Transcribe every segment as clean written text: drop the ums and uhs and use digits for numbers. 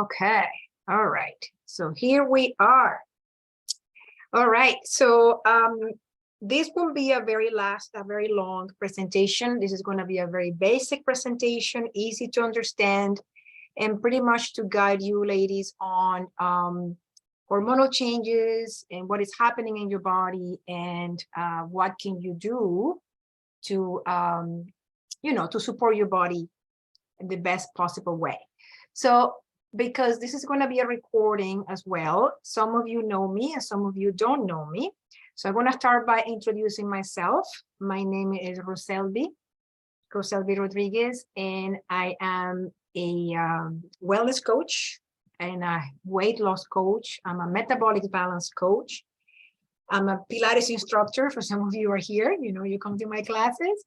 Okay, all right. So here we are. All right, so this will be a very long presentation. This is going to be a very basic presentation, easy to understand, and pretty much to guide you ladies on hormonal changes and what is happening in your body, and what can you do to, to support your body in the best possible way. So, because this is going to be a recording as well, some of you know me and some of you don't know me. So I'm going to start by introducing myself. My name is Roselby Rodriguez, and I am a wellness coach and a weight loss coach. I'm a metabolic balance coach. I'm a Pilates instructor. For some of you are here, you come to my classes.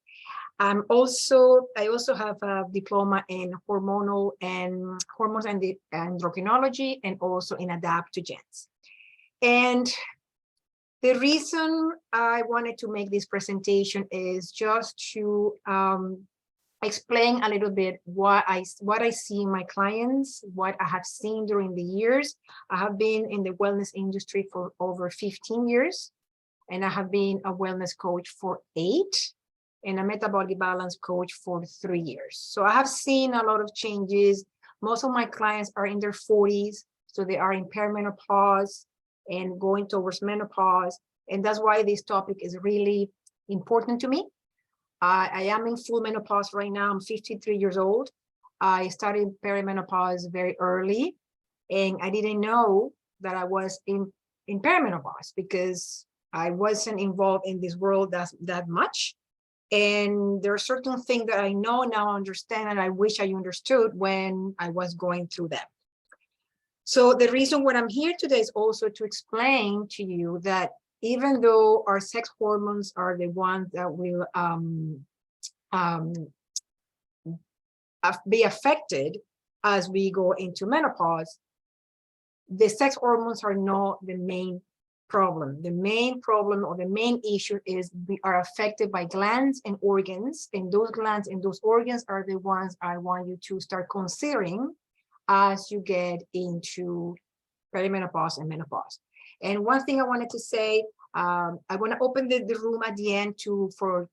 I also have a diploma in hormonal and hormones and endocrinology, and also in adaptogens. And the reason I wanted to make this presentation is just to explain a little bit what I see in my clients, what I have seen during the years. I have been in the wellness industry for over 15 years, and I have been a wellness coach for 8. And a metabolic balance coach for 3 years. So I have seen a lot of changes. Most of my clients are in their 40s, so they are in per-menopause and going towards menopause. And that's why this topic is really important to me. I am in full menopause right now. I'm 53 years old. I started peri-menopause very early, and I didn't know that I was in per-menopause because I wasn't involved in this world that much. And there are certain things that I know now, understand, and I wish I understood when I was going through them. So the reason why I'm here today is also to explain to you that even though our sex hormones are the ones that will be affected as we go into menopause, the sex hormones are not the main problem. The main problem or the main issue is we are affected by glands and organs, and those glands and those organs are the ones I want you to start considering as you get into perimenopause and menopause. And one thing I wanted to say, I want to open the room at the end for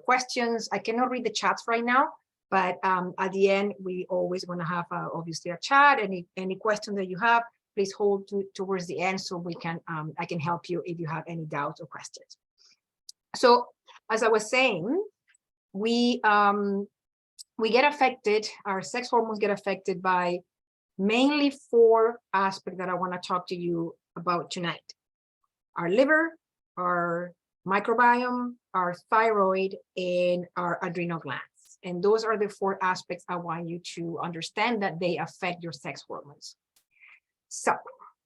questions. I cannot read the chats right now, but at the end we always want to have obviously a chat. Any question that you have, please hold towards the end so we can I can help you if you have any doubts or questions. So as I was saying, we get affected, our sex hormones get affected by mainly 4 aspects that I want to talk to you about tonight. Our liver, our microbiome, our thyroid, and our adrenal glands. And those are the 4 aspects I want you to understand that they affect your sex hormones. So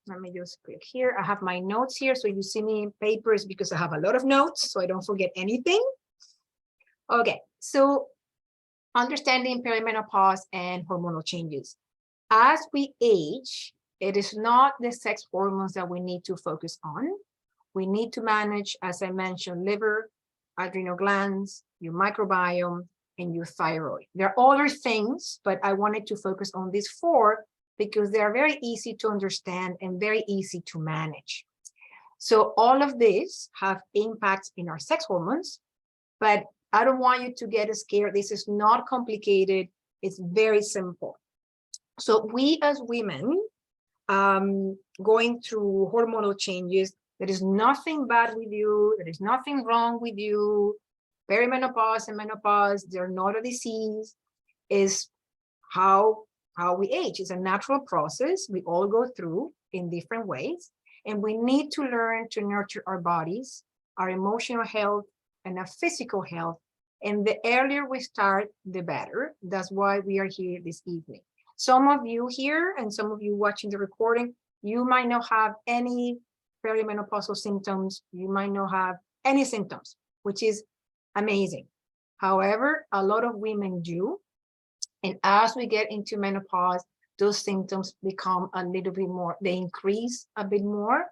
let me just click here. I have my notes here. So you see me in papers because I have a lot of notes, so I don't forget anything. Okay, so understanding perimenopause and hormonal changes. As we age, it is not the sex hormones that we need to focus on. We need to manage, as I mentioned, liver, adrenal glands, your microbiome, and your thyroid. There are other things, but I wanted to focus on these 4 because they are very easy to understand and very easy to manage. So all of these have impacts in our sex hormones, but I don't want you to get scared. This is not complicated. It's very simple. So we as women going through hormonal changes, there is nothing bad with you. There is nothing wrong with you. Perimenopause and menopause, they're not a disease. Is how we age. It's a natural process we all go through in different ways, and we need to learn to nurture our bodies, our emotional health, and our physical health. And the earlier we start, the better. That's why we are here this evening. Some of you here and some of you watching the recording, you might not have any perimenopausal symptoms. You might not have any symptoms, which is amazing. However, a lot of women do. And as we get into menopause, those symptoms become a little bit more, they increase a bit more.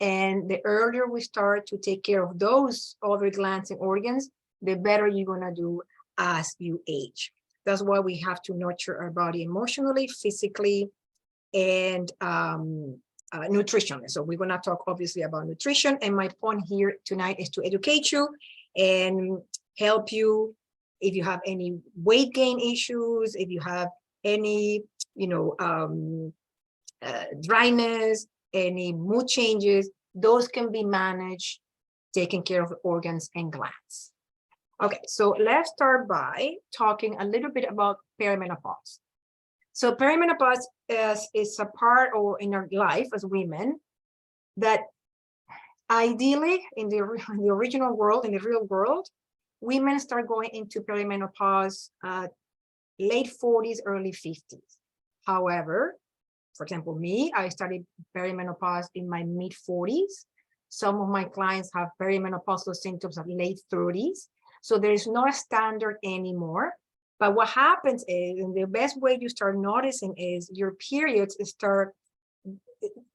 And the earlier we start to take care of those other glands and organs, the better you're going to do as you age. That's why we have to nurture our body emotionally, physically, and nutrition. So we're going to talk obviously about nutrition. And my point here tonight is to educate you and help you if you have any weight gain issues, if you have any, dryness, any mood changes, those can be managed, taking care of the organs and glands. Okay, so let's start by talking a little bit about perimenopause. So perimenopause is a part or in our life as women that ideally in the original world, in the real world, women start going into perimenopause late 40s, early 50s. However, for example, me, I started perimenopause in my mid 40s. Some of my clients have perimenopausal symptoms of late 30s. So there is not a standard anymore. But what happens is, and the best way you start noticing is your periods start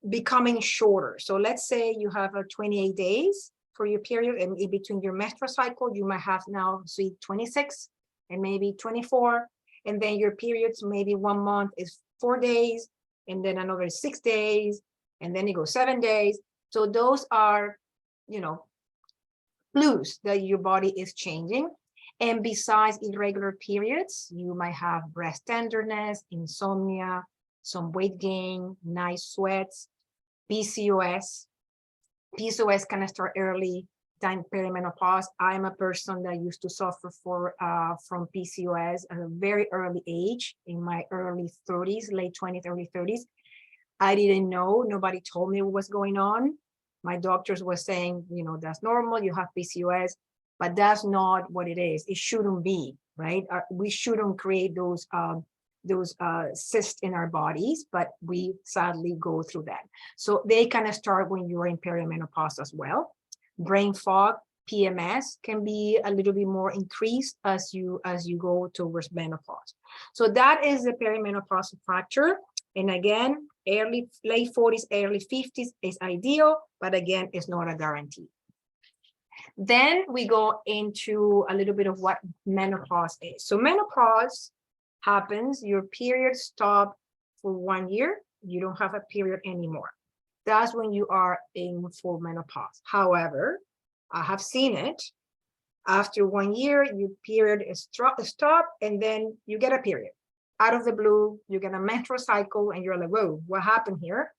becoming shorter. So let's say you have 28 days for your period, and in between your menstrual cycle, you might have now, see, 26 and maybe 24. And then your periods, maybe 1 month is 4 days, and then another 6 days, and then it goes 7 days. So those are, clues that your body is changing. And besides irregular periods, you might have breast tenderness, insomnia, some weight gain, night sweats, PCOS. PCOS can start early time perimenopause. I'm a person that used to suffer from PCOS at a very early age, in my early 30s, late 20s, early 30s. I didn't know. Nobody told me what was going on. My doctors were saying, that's normal. You have PCOS. But that's not what it is. It shouldn't be, right? We shouldn't create those cysts in our bodies, but we sadly go through that. So they kind of start when you're in perimenopause as well. Brain fog, PMS can be a little bit more increased as you go towards menopause. So that is the perimenopause factor. And again, late 40s, early 50s is ideal, but again, it's not a guarantee. Then we go into a little bit of what menopause is. So menopause happens, your period stop for 1 year, you don't have a period anymore. That's when you are in full menopause. However, I have seen it. After 1 year, your period is stop, and then you get a period. Out of the blue, you get a menstrual cycle, and you're like, whoa, what happened here?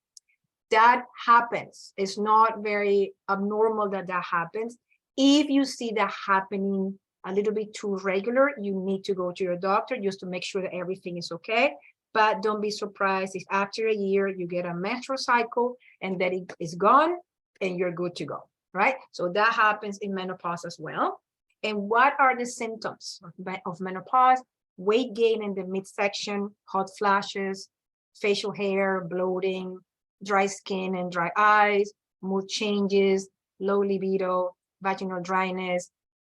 That happens. It's not very abnormal that happens. If you see that happening a little bit too regular, you need to go to your doctor just to make sure that everything is okay. But don't be surprised if after a year you get a menstrual cycle and that it is gone and you're good to go, right? So that happens in menopause as well. And what are the symptoms of menopause? Weight gain in the midsection, hot flashes, facial hair, bloating, dry skin and dry eyes, mood changes, low libido, vaginal dryness,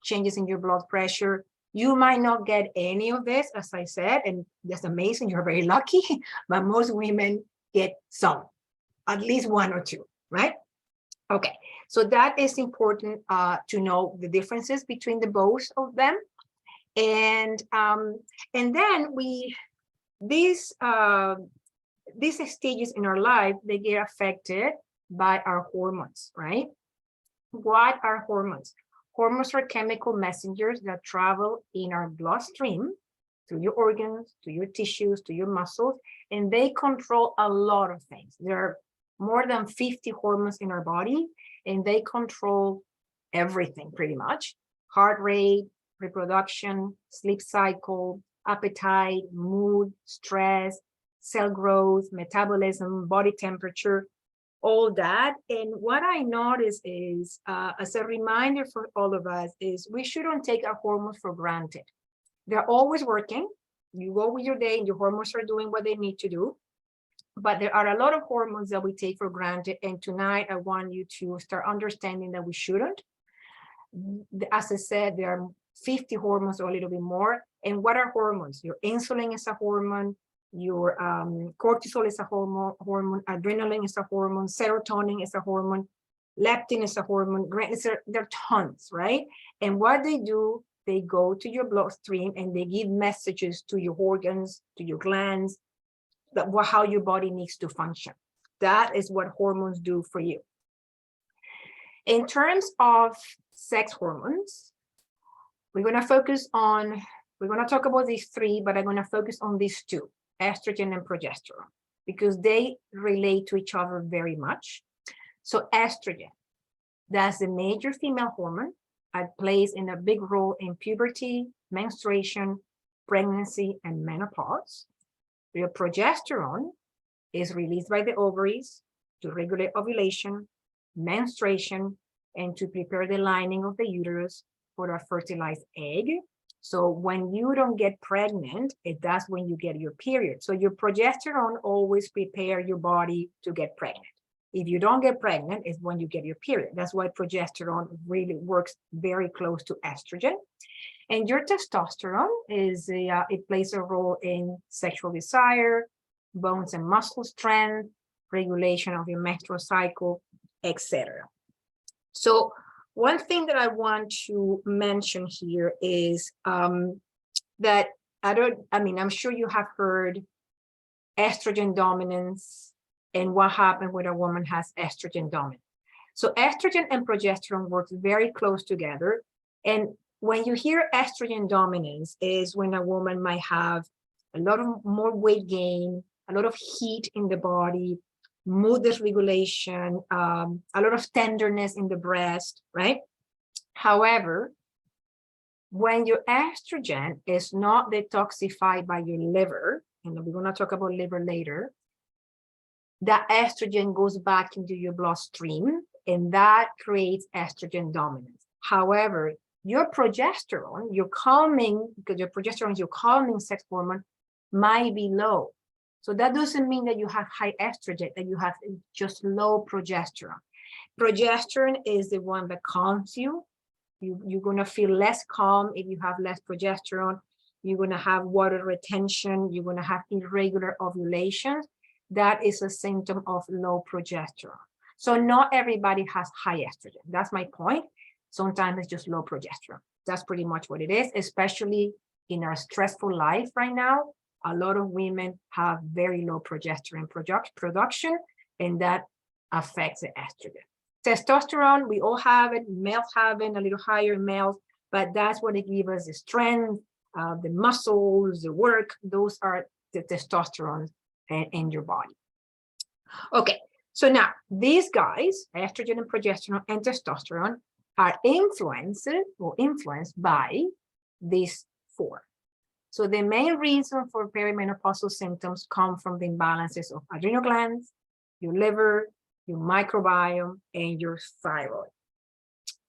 changes in your blood pressure. You might not get any of this, as I said, and that's amazing. You're very lucky, but most women get some, at least 1 or 2, right? Okay, so that is important to know the differences between the both of them. And then these stages in our life, they get affected by our hormones, right? What are hormones? Hormones are chemical messengers that travel in our bloodstream to your organs, to your tissues, to your muscles, and they control a lot of things. There are more than 50 hormones in our body, and they control everything pretty much. Heart rate, reproduction, sleep cycle, appetite, mood, stress, cell growth, metabolism, body temperature, all that. And what I notice is, as a reminder for all of us, is we shouldn't take our hormones for granted. They're always working. You go with your day and your hormones are doing what they need to do. But there are a lot of hormones that we take for granted. And tonight, I want you to start understanding that we shouldn't. As I said, there are 50 hormones or a little bit more. And what are hormones? Your insulin is a hormone. Your cortisol is a hormone, adrenaline is a hormone, serotonin is a hormone, leptin is a hormone, there are tons, right? And what they do they go to your bloodstream and they give messages to your organs, to your glands, that how your body needs to function. That is what hormones do for you. In terms of sex hormones, we're going to talk about these three, but I'm going to focus on these two, estrogen and progesterone, because they relate to each other very much. So estrogen, that's the major female hormone. It plays in a big role in puberty, menstruation, pregnancy, and menopause. Your progesterone is released by the ovaries to regulate ovulation, menstruation, and to prepare the lining of the uterus for a fertilized egg. So when you don't get pregnant, that's when you get your period. So your progesterone always prepares your body to get pregnant. If you don't get pregnant, it's when you get your period. That's why progesterone really works very close to estrogen. And your testosterone it plays a role in sexual desire, bones and muscle strength, regulation of your menstrual cycle, etc. So one thing that I want to mention here is that I'm sure you have heard estrogen dominance and what happens when a woman has estrogen dominance. So estrogen and progesterone work very close together. And when you hear estrogen dominance is when a woman might have a lot of more weight gain, a lot of heat in the body, mood dysregulation, a lot of tenderness in the breast, right? However, when your estrogen is not detoxified by your liver, and we're going to talk about liver later, that estrogen goes back into your bloodstream, and that creates estrogen dominance. However, your progesterone, because your progesterone is your calming sex hormone, might be low. So that doesn't mean that you have high estrogen, that you have just low progesterone. Progesterone is the one that calms you. You're going to feel less calm if you have less progesterone. You're going to have water retention. You're going to have irregular ovulations. That is a symptom of low progesterone. So not everybody has high estrogen. That's my point. Sometimes it's just low progesterone. That's pretty much what it is, especially in our stressful life right now. A lot of women have very low progesterone production, and that affects the estrogen. Testosterone, we all have it, males have it, a little higher in males, but that's what it gives us the strength, the muscles, the work. Those are the testosterone in your body. Okay, so now these guys, estrogen and progesterone and testosterone, are influenced by these four. So the main reason for perimenopausal symptoms come from the imbalances of adrenal glands, your liver, your microbiome, and your thyroid.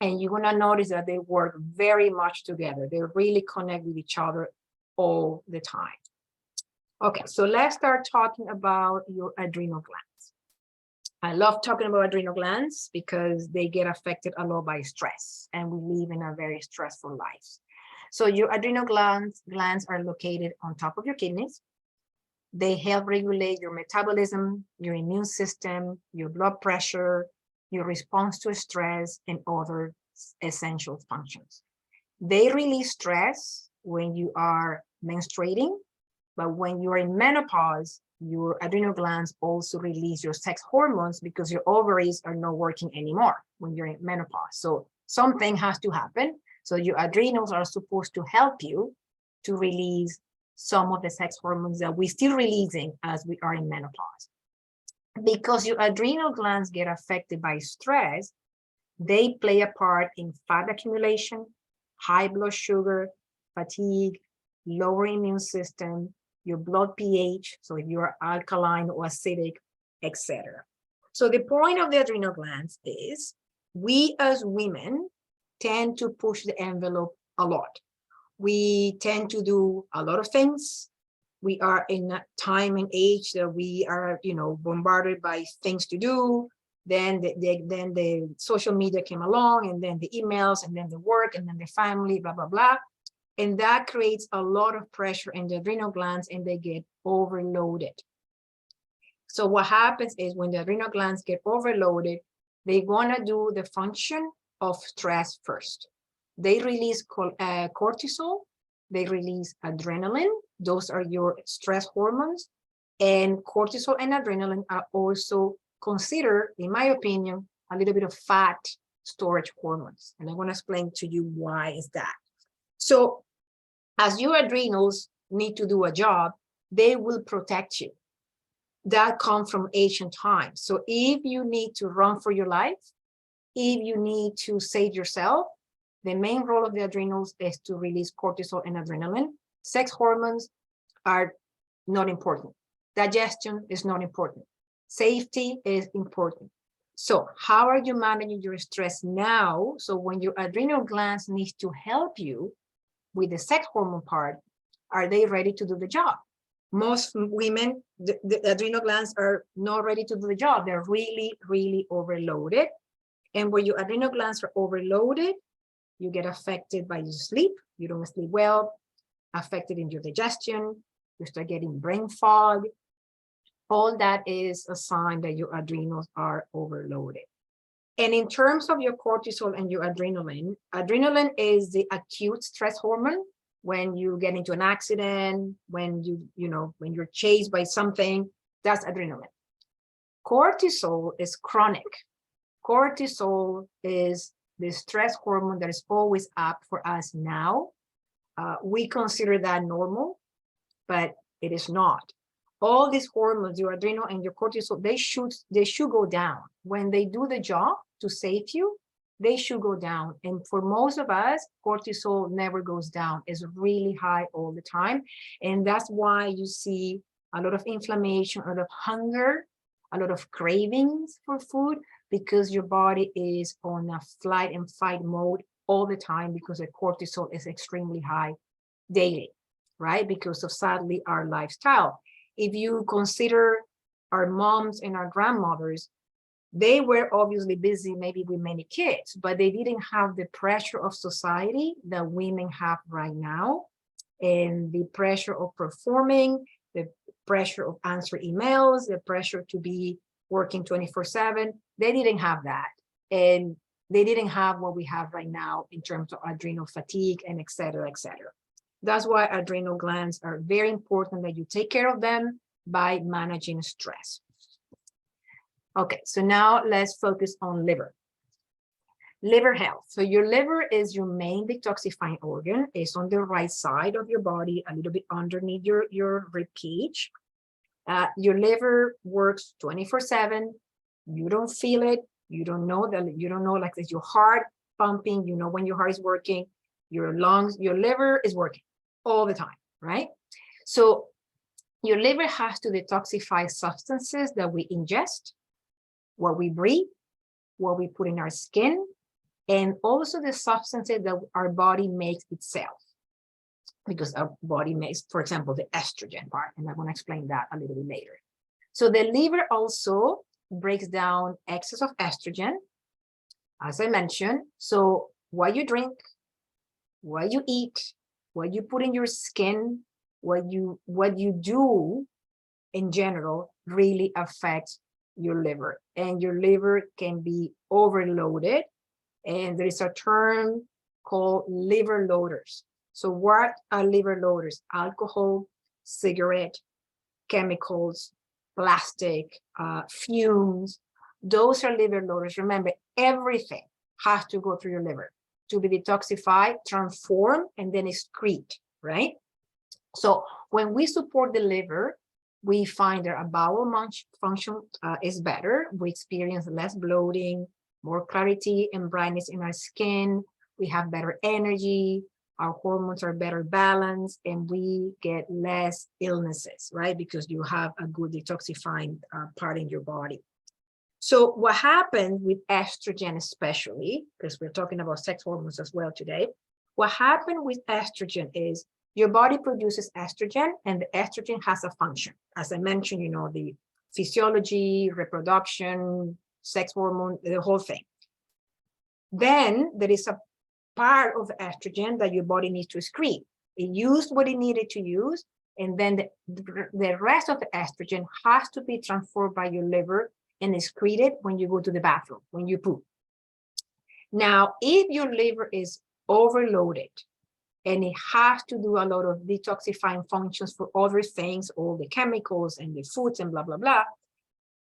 And you're gonna notice that they work very much together. They really connect with each other all the time. Okay, so let's start talking about your adrenal glands. I love talking about adrenal glands because they get affected a lot by stress, and we live in a very stressful life. So your adrenal glands are located on top of your kidneys. They help regulate your metabolism, your immune system, your blood pressure, your response to stress, and other essential functions. They release stress when you are menstruating, but when you are in menopause, your adrenal glands also release your sex hormones because your ovaries are not working anymore when you're in menopause. So something has to happen. So your adrenals are supposed to help you to release some of the sex hormones that we're still releasing as we are in menopause. Because your adrenal glands get affected by stress, they play a part in fat accumulation, high blood sugar, fatigue, lower immune system, your blood pH, so if you're alkaline or acidic, etc. So the point of the adrenal glands is we as women tend to push the envelope a lot. We tend to do a lot of things. We are in a time and age that we are, bombarded by things to do. Then the social media came along, and then the emails, and then the work, and then the family, blah, blah, blah. And that creates a lot of pressure in the adrenal glands, and they get overloaded. So what happens is when the adrenal glands get overloaded, they want to do the function of stress first. They release cortisol, they release adrenaline. Those are your stress hormones. And cortisol and adrenaline are also considered, in my opinion, a little bit of fat storage hormones. And I want to explain to you why is that. So as your adrenals need to do a job, they will protect you. That comes from ancient times. So if you need to run for your life, if you need to save yourself, the main role of the adrenals is to release cortisol and adrenaline. Sex hormones are not important. Digestion is not important. Safety is important. So how are you managing your stress now? So when your adrenal glands need to help you with the sex hormone part, are they ready to do the job? Most women, the adrenal glands are not ready to do the job. They're really, really overloaded. And when your adrenal glands are overloaded, you get affected by your sleep. You don't sleep well, affected in your digestion. You start getting brain fog. All that is a sign that your adrenals are overloaded. And in terms of your cortisol and your adrenaline, adrenaline is the acute stress hormone. When you get into an accident, when when you're chased by something, that's adrenaline. Cortisol is chronic. Cortisol is the stress hormone that is always up for us now. We consider that normal, but it is not. All these hormones, your adrenal and your cortisol, they should go down. When they do the job to save you, they should go down. And for most of us, cortisol never goes down. It's really high all the time. And that's why you see a lot of inflammation, a lot of hunger, a lot of cravings for food, because your body is on a flight and fight mode all the time because the cortisol is extremely high daily, right? Because of, sadly, our lifestyle. If you consider our moms and our grandmothers, they were obviously busy maybe with many kids, but they didn't have the pressure of society that women have right now, and the pressure of performing, the pressure of answer emails, the pressure to be working 24/7. They didn't have that. And they didn't have what we have right now in terms of adrenal fatigue and et cetera, et cetera. That's why adrenal glands are very important, that you take care of them by managing stress. Okay, so now let's focus on liver. Liver health. So your liver is your main detoxifying organ. It's on the right side of your body, a little bit underneath your rib cage. Your liver works 24/7. You don't feel it. You don't know like that your heart pumping, when your heart is working, your lungs, your liver is working all the time, right? So your liver has to detoxify substances that we ingest, what we breathe, what we put in our skin, and also the substances that our body makes itself. Because our body makes, for example, the estrogen part, and I want to explain that a little bit later. So the liver also breaks down excess of estrogen, as I mentioned. So what you drink, what you eat, what you put in your skin, what you do in general really affects your liver, and your liver can be overloaded. And there is a term called liver loaders. So what are liver loaders? Alcohol, cigarette, chemicals, plastic, fumes. Those are liver loaders. Remember, everything has to go through your liver to be detoxified, transformed, and then excrete, right? So when we support the liver, we find that our bowel function is better. We experience less bloating, more clarity and brightness in our skin. We have better energy. Our hormones are better balanced, and we get less illnesses, right? Because you have a good detoxifying part in your body. So what happens with estrogen, especially, because we're talking about sex hormones as well today, what happens with estrogen is your body produces estrogen, and the estrogen has a function. As I mentioned, the physiology, reproduction, sex hormone, the whole thing. Then there is a part of the estrogen that your body needs to excrete. It used what it needed to use, and then the rest of the estrogen has to be transferred by your liver and excreted when you go to the bathroom, when you poop. Now, if your liver is overloaded, and it has to do a lot of detoxifying functions for other things, all the chemicals and the foods and blah, blah, blah,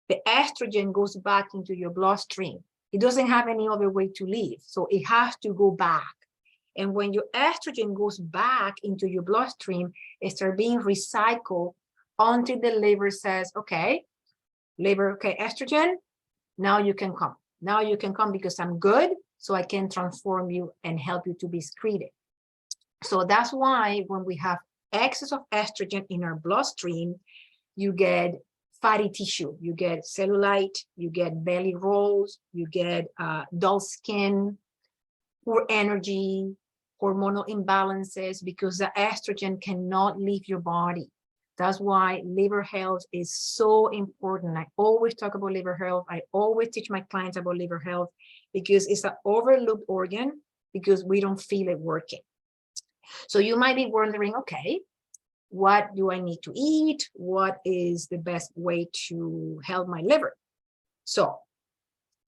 the estrogen goes back into your bloodstream. It doesn't have any other way to leave. So it has to go back. And when your estrogen goes back into your bloodstream, it starts being recycled until the liver says, okay, liver, okay, estrogen, now you can come. Now you can come because I'm good, so I can transform you and help you to be excreted. So that's why when we have excess of estrogen in our bloodstream, you get fatty tissue, you get cellulite, you get belly rolls, you get dull skin, poor energy, hormonal imbalances, because the estrogen cannot leave your body. That's why liver health is so important. I always talk about liver health. I always teach my clients about liver health because it's an overlooked organ because we don't feel it working. So you might be wondering, okay, what do I need to eat? What is the best way to help my liver? So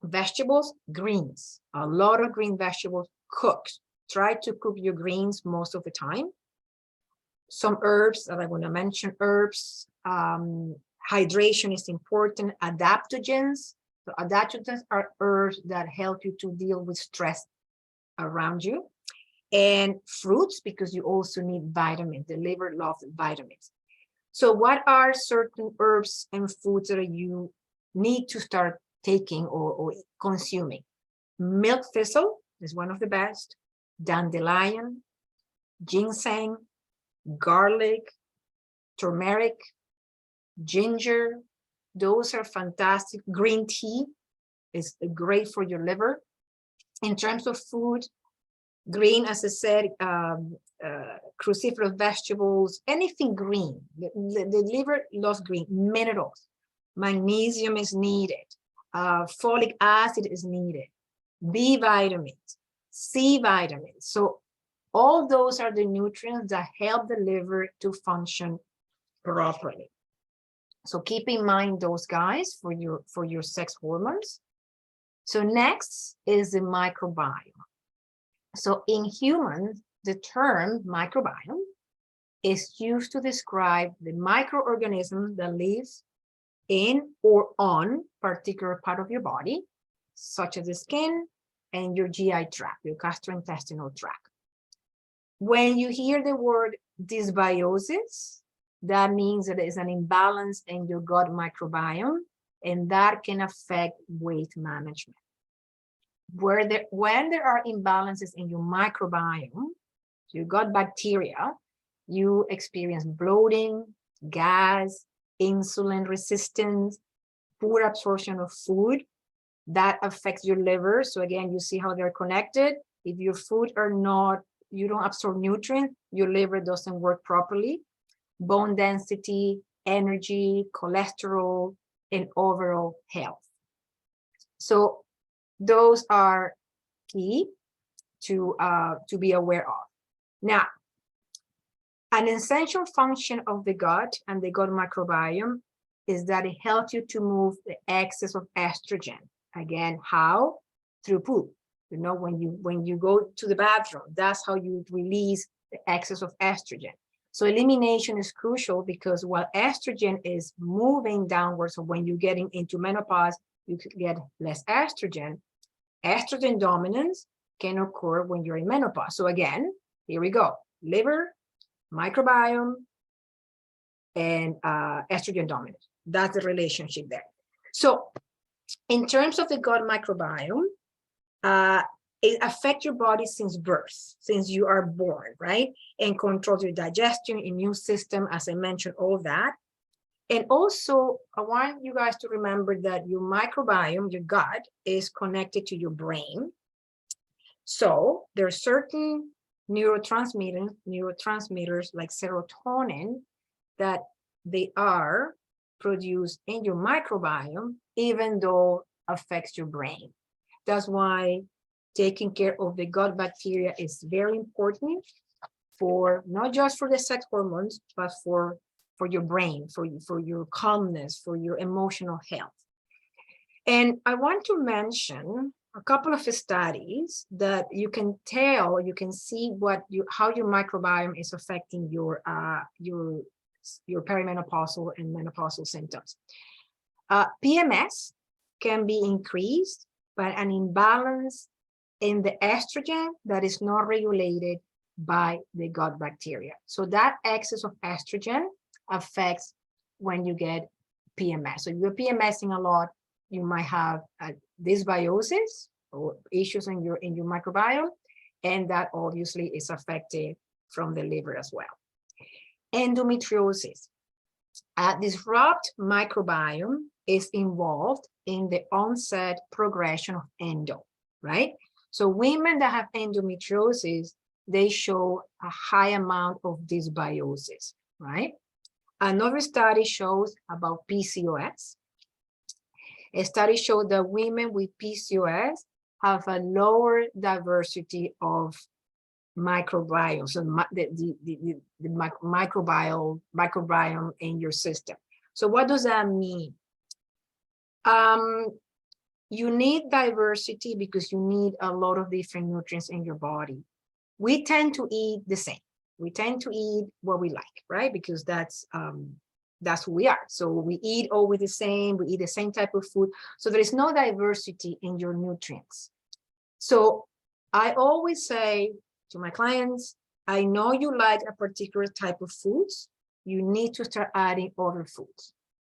vegetables, greens, a lot of green vegetables, cooked. Try to cook your greens most of the time. Some herbs that I want to mention, herbs, hydration is important, adaptogens. So adaptogens are herbs that help you to deal with stress around you. And fruits, because you also need vitamins. The liver loves vitamins. So what are certain herbs and foods that you need to start taking or consuming? Milk thistle is one of the best. Dandelion, ginseng, garlic, turmeric, ginger. Those are fantastic. Green tea is great for your liver. In terms of food, green, as I said, cruciferous vegetables, anything green. The liver loves green. Minerals, magnesium is needed. Folic acid is needed. B vitamins, C vitamins. So all those are the nutrients that help the liver to function properly. So keep in mind those guys for your sex hormones. So next is the microbiome. So in humans, the term microbiome is used to describe the microorganism that lives in or on particular part of your body, such as the skin and your GI tract, your gastrointestinal tract. When you hear the word dysbiosis, that means that there is an imbalance in your gut microbiome, and that can affect weight management. When there are imbalances in your microbiome, your gut bacteria, you experience bloating, gas, insulin resistance, poor absorption of food. That affects your liver. So again, you see how they're connected. If your food are not, you don't absorb nutrients, your liver doesn't work properly. Bone density, energy, cholesterol, and overall health. So those are key to be aware of. Now, an essential function of the gut and the gut microbiome is that it helps you to move the excess of estrogen. Again, how? Through poop. You know, when you go to the bathroom, that's how you release the excess of estrogen. So elimination is crucial because while estrogen is moving downwards, so when you're getting into menopause, you could get less estrogen. Estrogen dominance can occur when you're in menopause. So again, here we go. Liver, microbiome, and estrogen dominance. That's the relationship there. So in terms of the gut microbiome, it affects your body since birth, since you are born, right? And controls your digestion, immune system, as I mentioned, all that. And also, I want you guys to remember that your microbiome, your gut, is connected to your brain. So there are certain neurotransmitters like serotonin that they are produced in your microbiome, even though it affects your brain. That's why taking care of the gut bacteria is very important for not just for the sex hormones, but for your brain, for your calmness, for your emotional health. And I want to mention a couple of studies that you can tell, you can see how your microbiome is affecting your perimenopausal and menopausal symptoms. PMS can be increased by an imbalance in the estrogen that is not regulated by the gut bacteria. So that excess of estrogen affects when you get PMS. So if you're PMSing a lot, you might have dysbiosis or issues in your microbiome, and that obviously is affected from the liver as well. Endometriosis. Disrupt microbiome is involved in the onset progression of endo, right? So women that have endometriosis, they show a high amount of dysbiosis, right? Another study shows about PCOS. A study showed that women with PCOS have a lower diversity of microbiome, so the microbiome in your system. So what does that mean? You need diversity because you need a lot of different nutrients in your body. We tend to eat the same. We tend to eat what we like, right? Because that's who we are. So we eat always the same. We eat the same type of food. So there is no diversity in your nutrients. So I always say to my clients, I know you like a particular type of foods. You need to start adding other foods.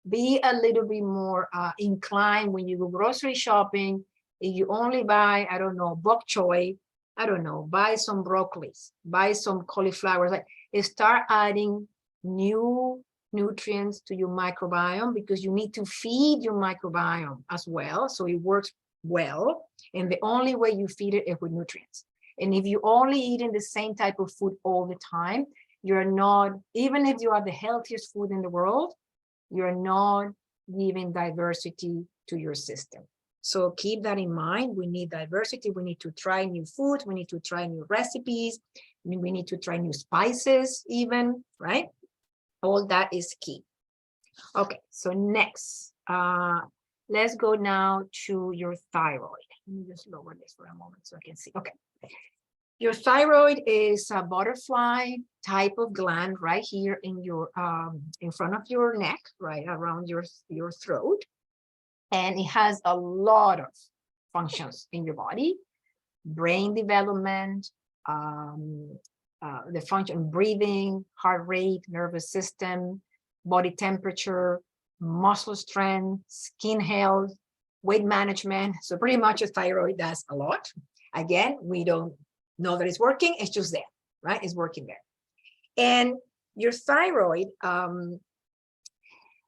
Be a little bit more inclined when you go grocery shopping. If you only buy, I don't know, bok choy, I don't know, buy some broccolis, buy some cauliflower. Like, start adding new nutrients to your microbiome, because you need to feed your microbiome as well, so it works well. And the only way you feed it is with nutrients. And if you only eating the same type of food all the time, you're not, even if you are the healthiest food in the world, you're not giving diversity to your system. So keep that in mind. We need diversity. We need to try new foods. We need to try new recipes. We need to try new spices even, right? All that is key. Okay, so next, let's go now to your thyroid. Let me just lower this for a moment so I can see. Okay. Your thyroid is a butterfly type of gland right here in your in front of your neck, right around your throat. And it has a lot of functions in your body: brain development, the function, breathing, heart rate, nervous system, body temperature, muscle strength, skin health, weight management. So pretty much a thyroid does a lot. Again, we don't know that it's working, it's just there, right? It's working there. And your thyroid,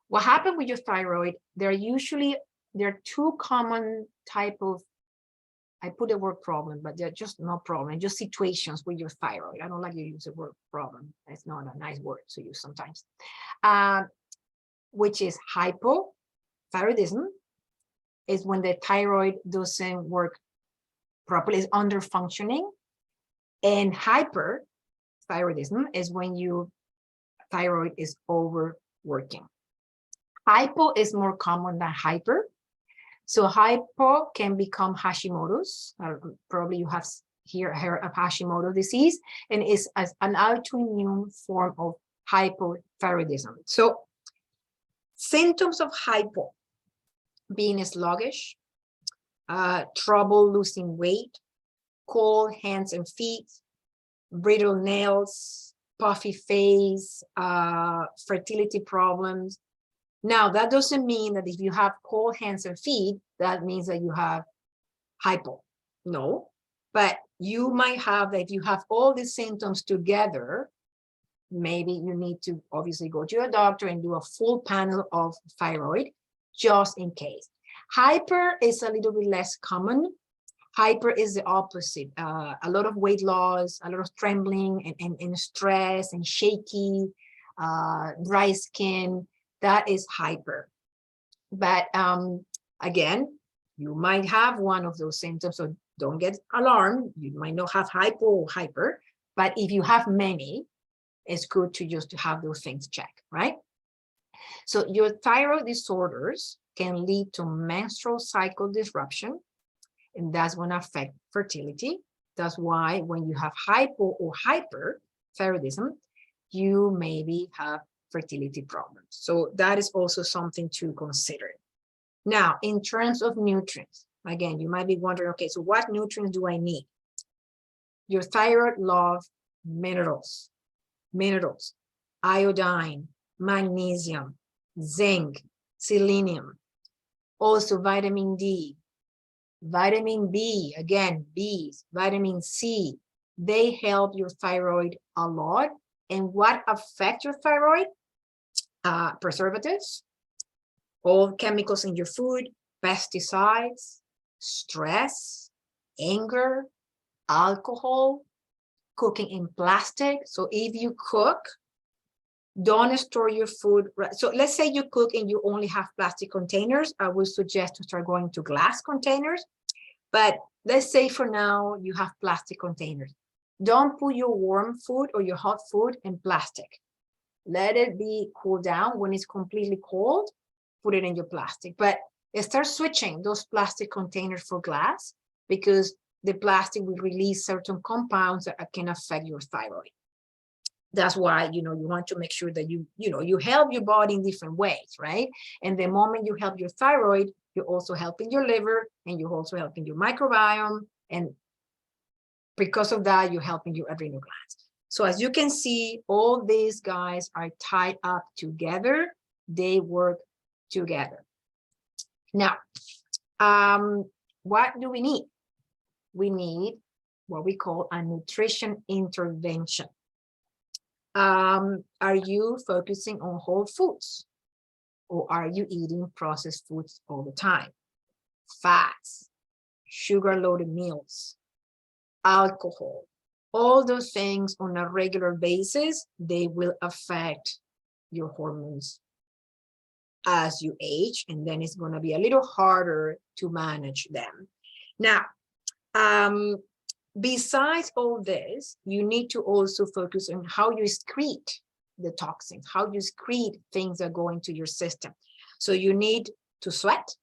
what happened with your thyroid, there are two common type of, I put the word problem, but they're just not problem, just situations with your thyroid. I don't like to use the word problem. It's not a nice word to use sometimes. Which is hypothyroidism, is when the thyroid doesn't work properly, is under functioning. And hyperthyroidism is when your thyroid is overworking. Hypo is more common than hyper. So hypo can become Hashimoto's. Probably you have heard of Hashimoto disease, and is as an autoimmune form of hypothyroidism. So symptoms of hypo: being sluggish, trouble losing weight, cold hands and feet, brittle nails, puffy face, fertility problems. Now, that doesn't mean that if you have cold hands and feet, that means that you have hypo. No, but you might have that if you have all these symptoms together, maybe you need to obviously go to a doctor and do a full panel of thyroid just in case. Hyper is a little bit less common. Hyper is the opposite. A lot of weight loss, a lot of trembling and stress and shaky, dry skin. That is hyper. But again, you might have one of those symptoms, so don't get alarmed. You might not have hypo or hyper, but if you have many, it's good to just have those things checked, right? So your thyroid disorders can lead to menstrual cycle disruption, and that's going to affect fertility. That's why when you have hypo or hyperthyroidism, you maybe have fertility problems. So that is also something to consider. Now, in terms of nutrients, again, you might be wondering, okay, so what nutrients do I need? Your thyroid loves minerals, iodine, magnesium, zinc, selenium, also vitamin D, vitamin B, again, B's, vitamin C. They help your thyroid a lot. And what affects your thyroid? Preservatives, all chemicals in your food, pesticides, stress, anger, alcohol, cooking in plastic. So if you cook, don't store your food. So let's say you cook and you only have plastic containers. I would suggest to start going to glass containers. But let's say for now you have plastic containers. Don't put your warm food or your hot food in plastic. Let it be cooled down. When it's completely cold, put it in your plastic. But start switching those plastic containers for glass, because the plastic will release certain compounds that can affect your thyroid. That's why, you want to make sure that you help your body in different ways, right? And the moment you help your thyroid, you're also helping your liver, and you're also helping your microbiome. And because of that, you're helping your adrenal glands. So as you can see, all these guys are tied up together. They work together. Now, what do we need? We need what we call a nutrition intervention. Are you focusing on whole foods, or are you eating processed foods all the time? Fats, sugar-loaded meals, alcohol, all those things on a regular basis, they will affect your hormones as you age, and then it's going to be a little harder to manage them. Now, besides all this, you need to also focus on how you excrete the toxins, how you excrete things that go into your system. So you need to sweat,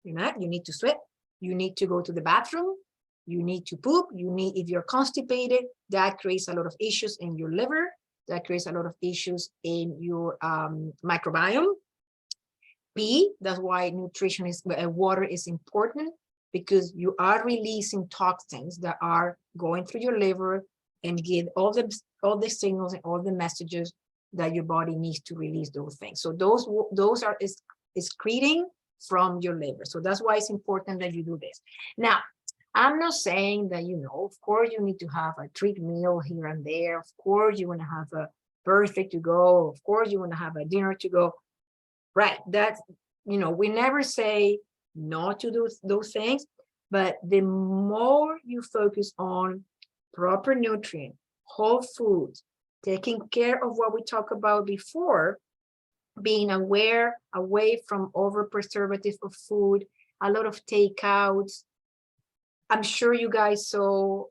you need to sweat, you need to go to the bathroom, you need to poop, if you're constipated, that creates a lot of issues in your liver, that creates a lot of issues in your microbiome. That's why water is important, because you are releasing toxins that are going through your liver and give all the signals and all the messages that your body needs to release those things. So those are excreting from your liver. So that's why it's important that you do this. Now, I'm not saying that, of course you need to have a treat meal here and there. Of course you want to have a birthday to go. Of course you want to have a dinner to go. Right, that's, we never say not to do those things, but the more you focus on proper nutrient, whole foods, taking care of what we talked about before, being away from over preservative of food, a lot of takeouts. I'm sure you guys saw,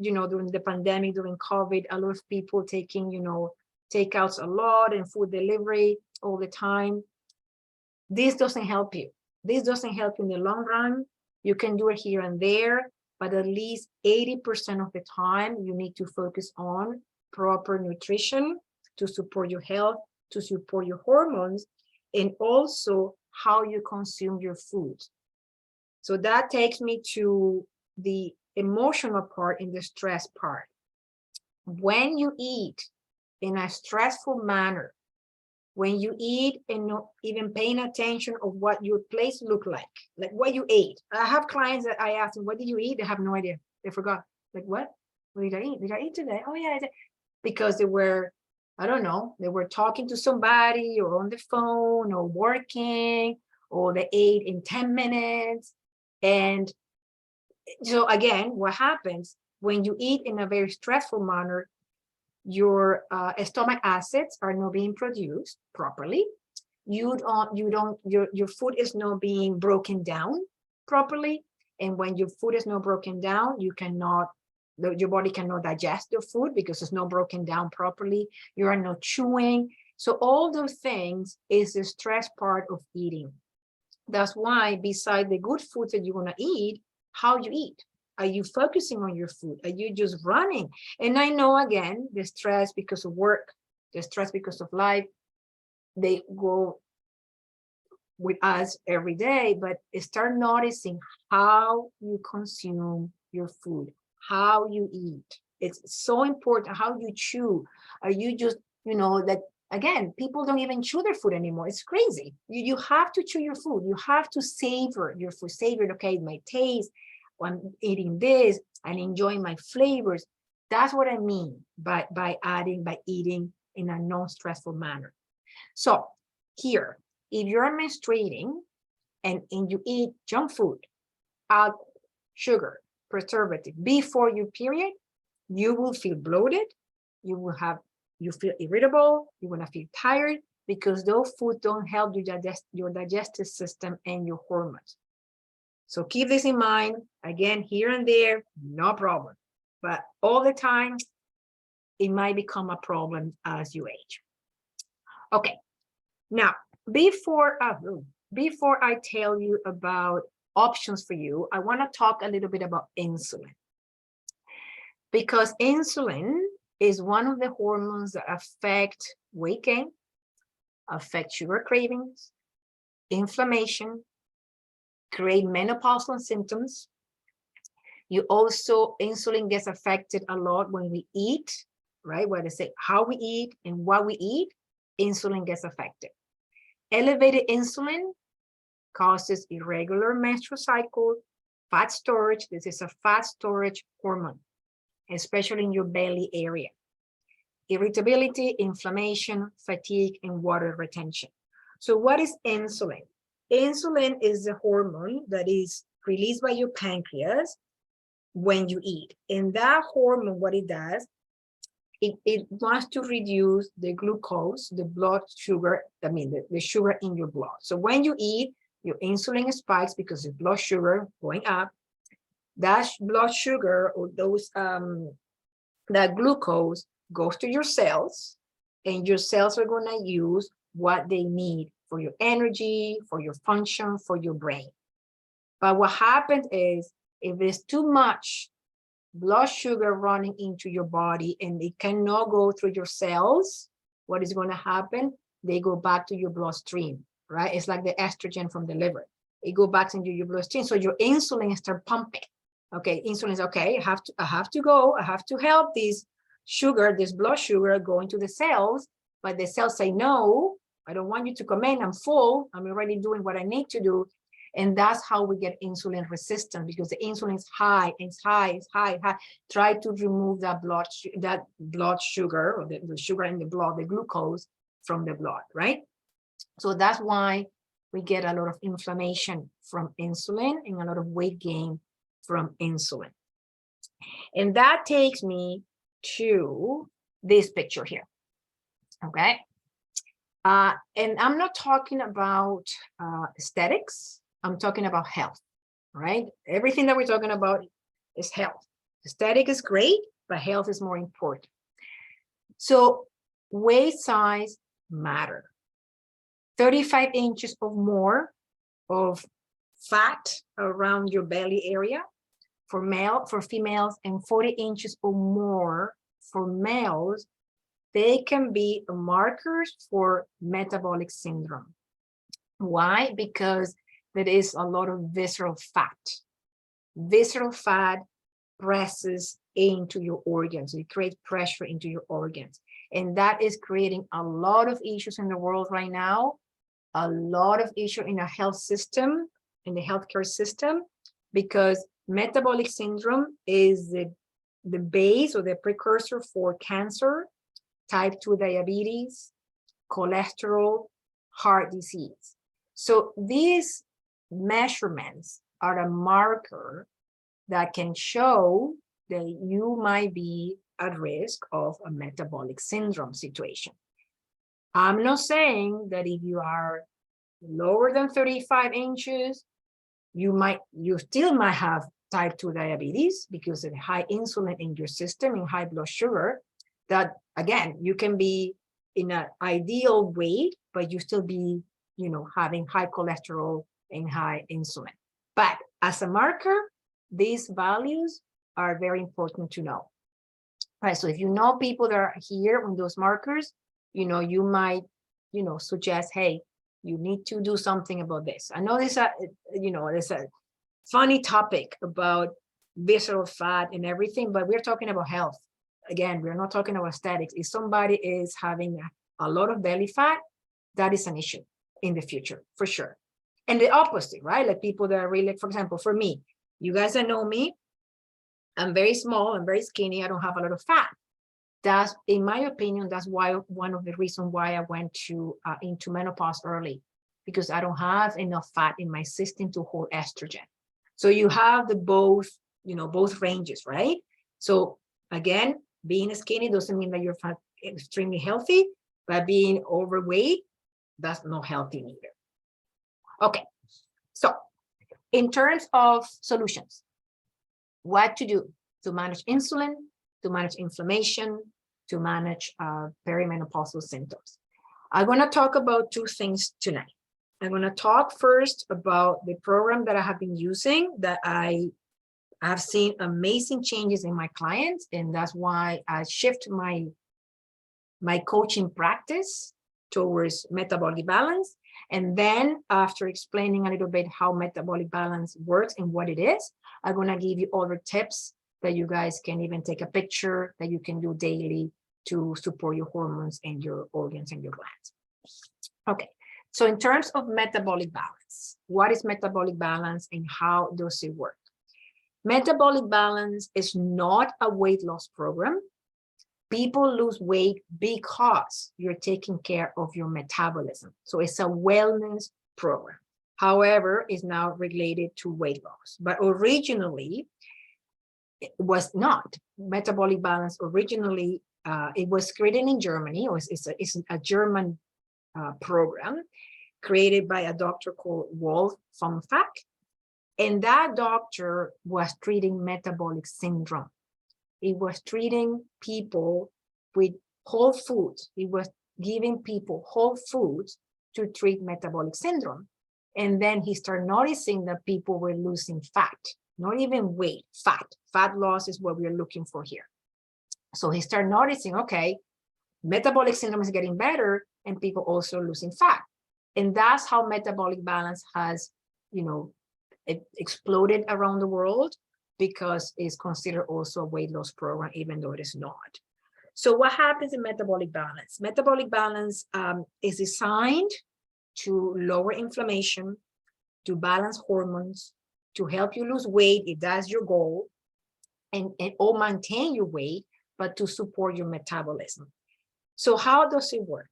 during the pandemic, during COVID, a lot of people taking, takeouts a lot and food delivery all the time. This doesn't help you. This doesn't help you in the long run. You can do it here and there, but at least 80% of the time, you need to focus on proper nutrition to support your health, to support your hormones, and also how you consume your food. So that takes me to the emotional part and the stress part. When you eat in a stressful manner, when you eat and not even paying attention of what your plates look like what you ate. I have clients that I ask them, what did you eat? They have no idea. They forgot. Like, what did I eat? Did I eat today? Oh yeah, I did. Because they were, I don't know, they were talking to somebody or on the phone or working, or they ate in 10 minutes. And so again, what happens when you eat in a very stressful manner, your stomach acids are not being produced properly. Your food is not being broken down properly. And when your food is not broken down, your body cannot digest your food because it's not broken down properly. You are not chewing. So all those things is the stress part of eating. That's why, beside the good foods that you want to eat, how you eat. Are you focusing on your food? Are you just running? And I know, again, the stress because of work, the stress because of life, they go with us every day, but start noticing how you consume your food, how you eat. It's so important how you chew. Are you just, that again, people don't even chew their food anymore. It's crazy. You have to chew your food. You have to savor your food. Savor, okay, my taste. I'm eating this and enjoying my flavors. That's what I mean by eating in a non-stressful manner. So here, if you're menstruating and you eat junk food, alcohol, sugar, preservative before your period, you will feel bloated. You feel irritable. You're gonna feel tired because those foods don't help your digestive system and your hormones. So keep this in mind. Again, here and there, no problem. But all the time, it might become a problem as you age. Okay, now before I tell you about options for you, I want to talk a little bit about insulin. Because insulin is one of the hormones that affect weight gain, affect sugar cravings, inflammation, create menopausal symptoms. Insulin gets affected a lot when we eat, right? Where they say how we eat and what we eat, insulin gets affected. Elevated insulin causes irregular menstrual cycle, fat storage. This is a fat storage hormone, especially in your belly area. Irritability, inflammation, fatigue, and water retention. So what is insulin? Insulin is the hormone that is released by your pancreas when you eat. And that hormone, what it does, it wants to reduce the glucose, the blood sugar, the sugar in your blood. So when you eat, your insulin spikes because the blood sugar going up. That blood sugar or that glucose goes to your cells, and your cells are going to use what they need for your energy, for your function, for your brain. But what happens is, if there's too much blood sugar running into your body and it cannot go through your cells, what is going to happen? They go back to your bloodstream, right? It's like the estrogen from the liver. It goes back into your bloodstream. So your insulin start pumping. Okay, insulin is okay. I have to help this blood sugar go into the cells, but the cells say, no, I don't want you to come in. I'm full. I'm already doing what I need to do. And that's how we get insulin resistant, because the insulin is high, it's high. Try to remove that blood sugar, or the sugar in the blood, the glucose from the blood, right? So that's why we get a lot of inflammation from insulin and a lot of weight gain from insulin. And that takes me to this picture here, okay? And I'm not talking about aesthetics. I'm talking about health, right? Everything that we're talking about is health. Aesthetic is great, but health is more important. So waist size matter. 35 inches or more of fat around your belly area for females, and 40 inches or more for males, they can be markers for metabolic syndrome. Why? Because there is a lot of visceral fat. Visceral fat presses into your organs. It creates pressure into your organs. And that is creating a lot of issues in the world right now, a lot of issue in our health system, in the healthcare system, because metabolic syndrome is the base or the precursor for cancer, type 2 diabetes, cholesterol, heart disease. So these measurements are a marker that can show that you might be at risk of a metabolic syndrome situation. I'm not saying that if you are lower than 35 inches, you still might have type 2 diabetes because of high insulin in your system and high blood sugar. That again, you can be in an ideal weight, but you still be, having high cholesterol and high insulin. But as a marker, these values are very important to know. Right, so if you know people that are here on those markers, you might, suggest, hey, you need to do something about this. I know there's a funny topic about visceral fat and everything, but we're talking about health. Again, we're not talking about aesthetics. If somebody is having a lot of belly fat, that is an issue in the future, for sure. And the opposite, right? Like people that are really, for example, for me, you guys that know me, I'm very small, I'm very skinny, I don't have a lot of fat. That's, in my opinion, that's why one of the reasons why I went into menopause early, because I don't have enough fat in my system to hold estrogen. So you have the both ranges, right? So again, being skinny doesn't mean that you're extremely healthy, but being overweight, that's not healthy either. Okay, so in terms of solutions, what to do to manage insulin, to manage inflammation, to manage perimenopausal symptoms. I'm going to talk about two things tonight. I'm going to talk first about the program that I have been using, that I have seen amazing changes in my clients, and that's why I shift my coaching practice towards metabolic balance. And then after explaining a little bit how metabolic balance works and what it is, I'm going to give you other tips that you guys can even take a picture that you can do daily to support your hormones and your organs and your glands. Okay, so in terms of metabolic balance, what is metabolic balance and how does it work? Metabolic balance is not a weight loss program. People lose weight because you're taking care of your metabolism. So it's a wellness program. However, it's now related to weight loss. But originally, it was not. Metabolic balance originally, it was created in Germany, or it's a German program created by a doctor called Wolfgang. And that doctor was treating metabolic syndrome. It was treating people with whole foods. It was giving people whole foods to treat metabolic syndrome. And then he started noticing that people were losing fat, not even weight, fat. Fat loss is what we're looking for here. So he started noticing, okay, metabolic syndrome is getting better and people also losing fat. And that's how metabolic balance has, it exploded around the world, because it's considered also a weight loss program, even though it is not. So what happens in metabolic balance? Metabolic balance is designed to lower inflammation, to balance hormones, to help you lose weight if that's your goal, or maintain your weight, but to support your metabolism. So how does it work?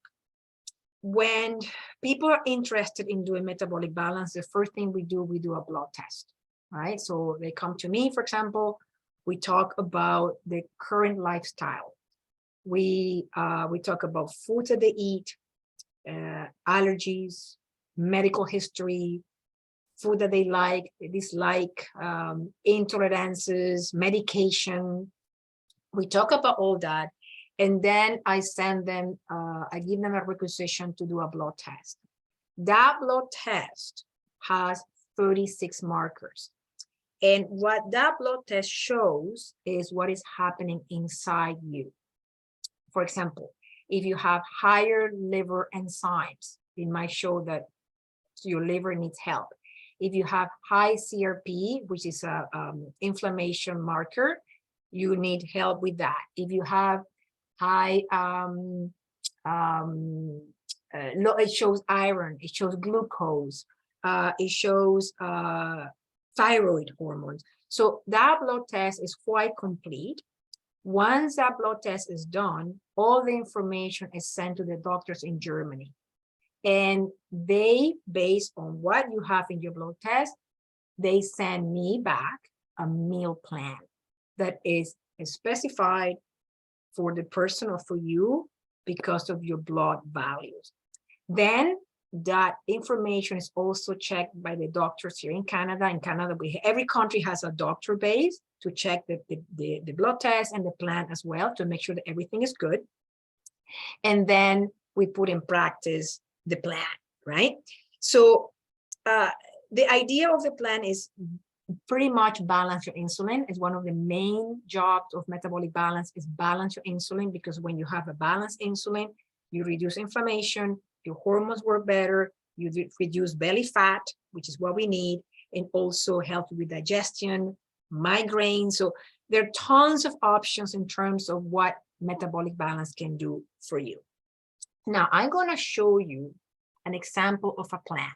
When people are interested in doing metabolic balance, the first thing we do a blood test, right? So they come to me, for example, we talk about the current lifestyle. We talk about foods that they eat, allergies, medical history, food that they like, they dislike, intolerances, medication. We talk about all that. And then I send them, I give them a requisition to do a blood test. That blood test has 36 markers. And what that blood test shows is what is happening inside you. For example, if you have higher liver enzymes, it might show that your liver needs help. If you have high CRP, which is a inflammation marker, you need help with that. If you have high, it shows iron, it shows glucose, it shows thyroid hormones. So that blood test is quite complete. Once that blood test is done, all the information is sent to the doctors in Germany. And they, based on what you have in your blood test, they send me back a meal plan that is specified for the person or for you because of your blood values. Then that information is also checked by the doctors here in Canada. In Canada, every country has a doctor base to check the blood test and the plan as well, to make sure that everything is good. And then we put in practice the plan, right? So the idea of the plan is pretty much balance your insulin. Is one of the main jobs of metabolic balance, is balance your insulin, because when you have a balanced insulin, you reduce inflammation, your hormones work better, you reduce belly fat, which is what we need, and also help with digestion, migraine. So there are tons of options in terms of what metabolic balance can do for you. Now, I'm going to show you an example of a plan,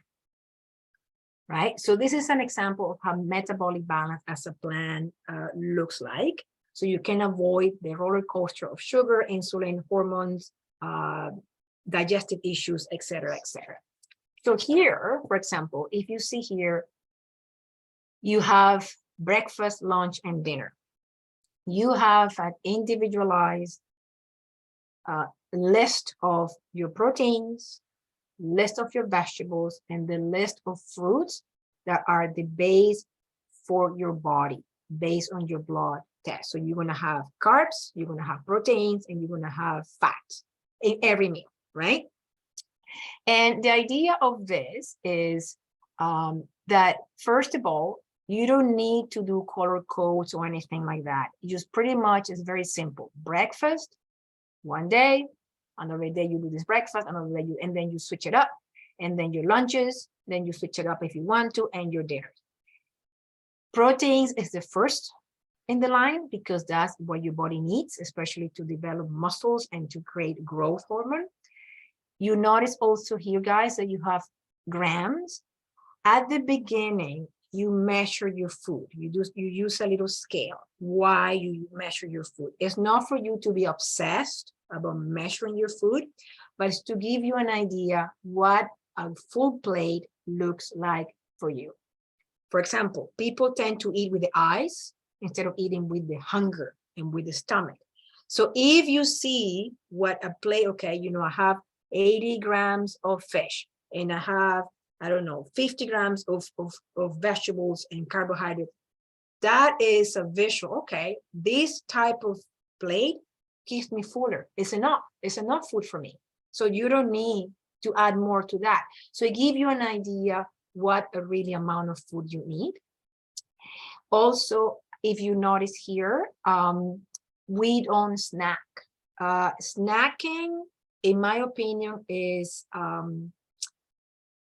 right? So this is an example of how metabolic balance as a plan looks like. So you can avoid the roller coaster of sugar, insulin, hormones, digestive issues, et cetera, et cetera. So here, for example, if you see here, you have breakfast, lunch, and dinner. You have an individualized list of your proteins, list of your vegetables, and the list of fruits that are the base for your body based on your blood test. So you're going to have carbs, you're going to have proteins, and you're going to have fats in every meal, right? And the idea of this is that, first of all, you don't need to do color codes or anything like that. You just pretty much, it's very simple. Breakfast, one day, another day you do this breakfast, another day and then you switch it up, and then your lunches, then you switch it up if you want to, and your dinners. Proteins is the first in the line because that's what your body needs, especially to develop muscles and to create growth hormone. You notice also here, guys, that you have grams. At the beginning, you measure your food. You use a little scale. Why you measure your food? It's not for you to be obsessed about measuring your food, but it's to give you an idea what a full plate looks like for you. For example, people tend to eat with the eyes instead of eating with the hunger and with the stomach. So if you see what a plate, okay, you know, I have 80 grams of fish and I have, I don't know, 50 grams of vegetables and carbohydrates. That is a visual, okay, this type of plate keeps me fuller. It's enough. It's enough food for me. So you don't need to add more to that. So it gives you an idea what a really amount of food you need. Also, if you notice here, we don't snack. Snacking, in my opinion, is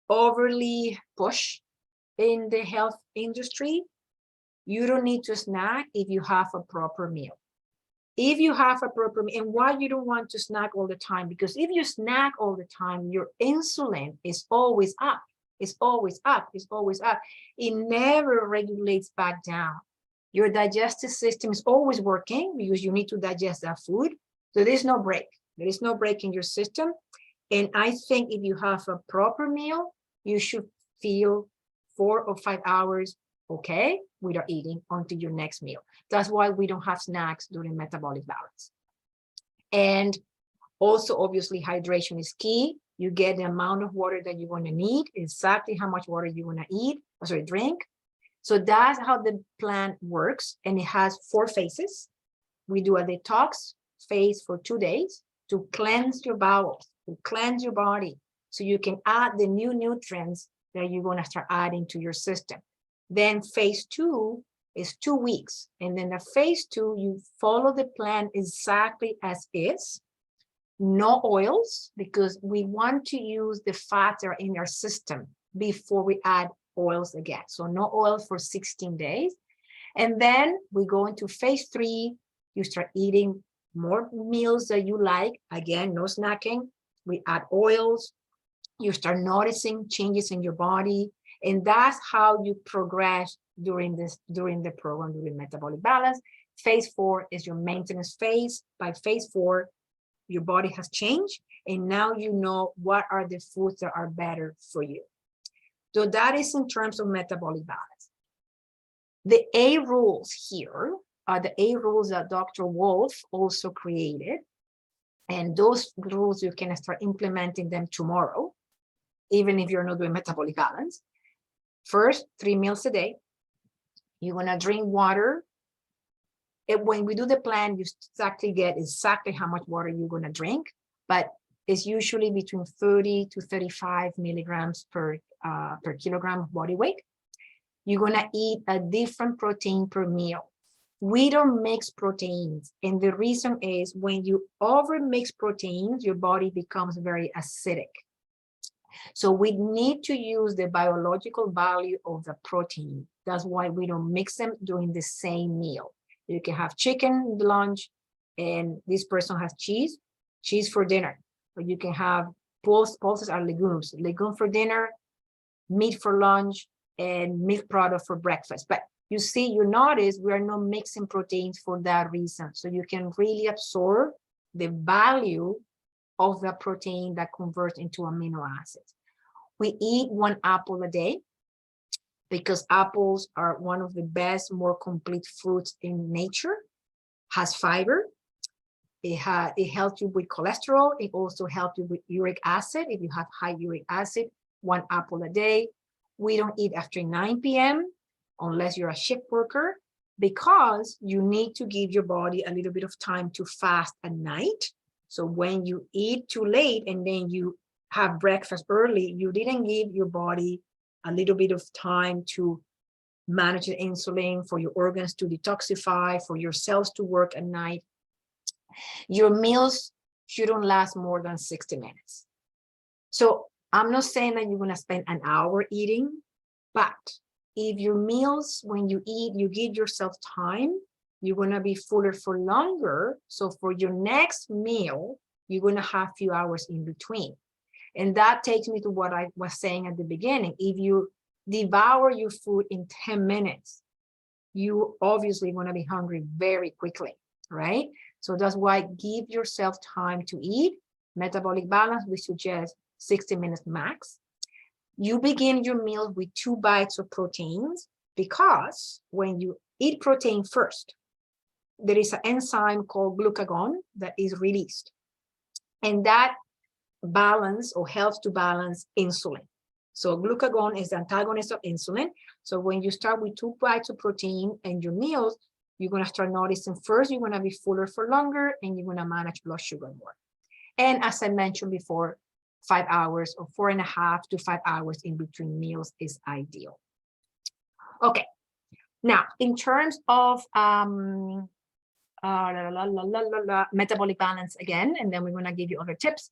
overly pushed in the health industry. You don't need to snack if you have a proper meal. If you have a proper meal, and why you don't want to snack all the time, because if you snack all the time, your insulin is always up. It's always up. It's always up. It never regulates back down. Your digestive system is always working because you need to digest that food. So there's no break. There is no break in your system. And I think if you have a proper meal, you should feel 4 or 5 hours okay without eating until your next meal. That's why we don't have snacks during metabolic balance. And also, obviously, hydration is key. You get the amount of water that you're going to need, exactly how much water you're going to drink. So that's how the plan works. And it has 4 phases. We do a detox phase for 2 days to cleanse your bowels, to cleanse your body, so you can add the new nutrients that you're going to start adding to your system. Then phase 2 is 2 weeks. And then the phase 2, you follow the plan exactly as is. No oils, because we want to use the fats that are in our system before we add oils again. So no oil for 16 days. And then we go into phase 3. You start eating more meals that you like. Again, no snacking. We add oils. You start noticing changes in your body. And that's how you progress during the program, during metabolic balance. Phase 4 is your maintenance phase. By phase 4, your body has changed, and now you know what are the foods that are better for you. So that is in terms of metabolic balance. The A rules here are the A rules that Dr. Wolf also created. And those rules, you can start implementing them tomorrow, even if you're not doing metabolic balance. First, 3 meals a day. You're going to drink water. When we do the plan, you get exactly how much water you're going to drink, but it's usually between 30 to 35 milligrams per kilogram of body weight. You're gonna eat a different protein per meal. We don't mix proteins. And the reason is when you over mix proteins, your body becomes very acidic. So we need to use the biological value of the protein. That's why we don't mix them during the same meal. You can have chicken lunch and this person has cheese for dinner. Or you can have pulses are legumes, legume for dinner, meat for lunch, and milk product for breakfast. But you see, you notice we are not mixing proteins for that reason. So you can really absorb the value of the protein that converts into amino acids. We eat 1 apple a day because apples are one of the best, more complete fruits in nature. Has fiber. It helps you with cholesterol. It also helps you with uric acid. If you have high uric acid, 1 apple a day. We don't eat after 9 p.m. unless you're a shift worker, because you need to give your body a little bit of time to fast at night. So when you eat too late and then you have breakfast early, you didn't give your body a little bit of time to manage the insulin, for your organs to detoxify, for your cells to work at night. Your meals shouldn't last more than 60 minutes. So I'm not saying that you're going to spend an hour eating, but if your meals, when you eat, you give yourself time, you're going to be fuller for longer. So for your next meal, you're going to have a few hours in between. And that takes me to what I was saying at the beginning. If you devour your food in 10 minutes, you obviously going to be hungry very quickly, right? So that's why give yourself time to eat. Metabolic balance, we suggest 60 minutes max. You begin your meal with 2 bites of proteins, because when you eat protein first, there is an enzyme called glucagon that is released. And that balance or helps to balance insulin. So glucagon is the antagonist of insulin. So when you start with 2 bites of protein and your meals, you're going to start noticing first, you're going to be fuller for longer and you're going to manage blood sugar more. And as I mentioned before, 5 hours or 4.5 to 5 hours in between meals is ideal. Okay. Now, in terms of metabolic balance again, and then we're going to give you other tips.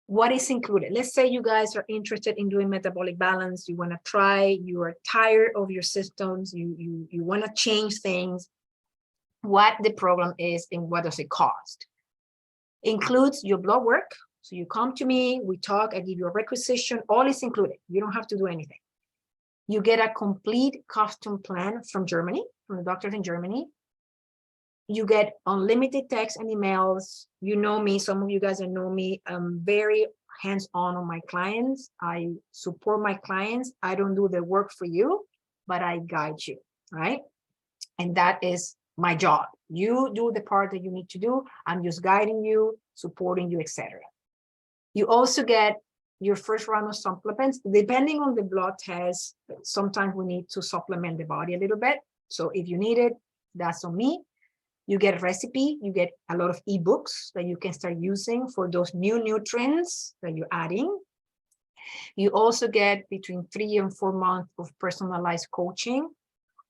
What is included? Let's say you guys are interested in doing metabolic balance. You want to try, you are tired of your systems. You want to change things. What the program is and what does it cost? Includes your blood work. So you come to me, we talk, I give you a requisition, all is included. You don't have to do anything. You get a complete custom plan from Germany, from the doctors in Germany. You get unlimited texts and emails. You know me, some of you guys that know me, I'm very hands-on on my clients. I support my clients. I don't do the work for you, but I guide you, right? And that is my job. You do the part that you need to do. I'm just guiding you, supporting you, etc. You also get your first round of supplements. Depending on the blood test, sometimes we need to supplement the body a little bit. So if you need it, that's on me. You get a recipe, you get a lot of ebooks that you can start using for those new nutrients that you're adding. You also get between 3 and 4 months of personalized coaching.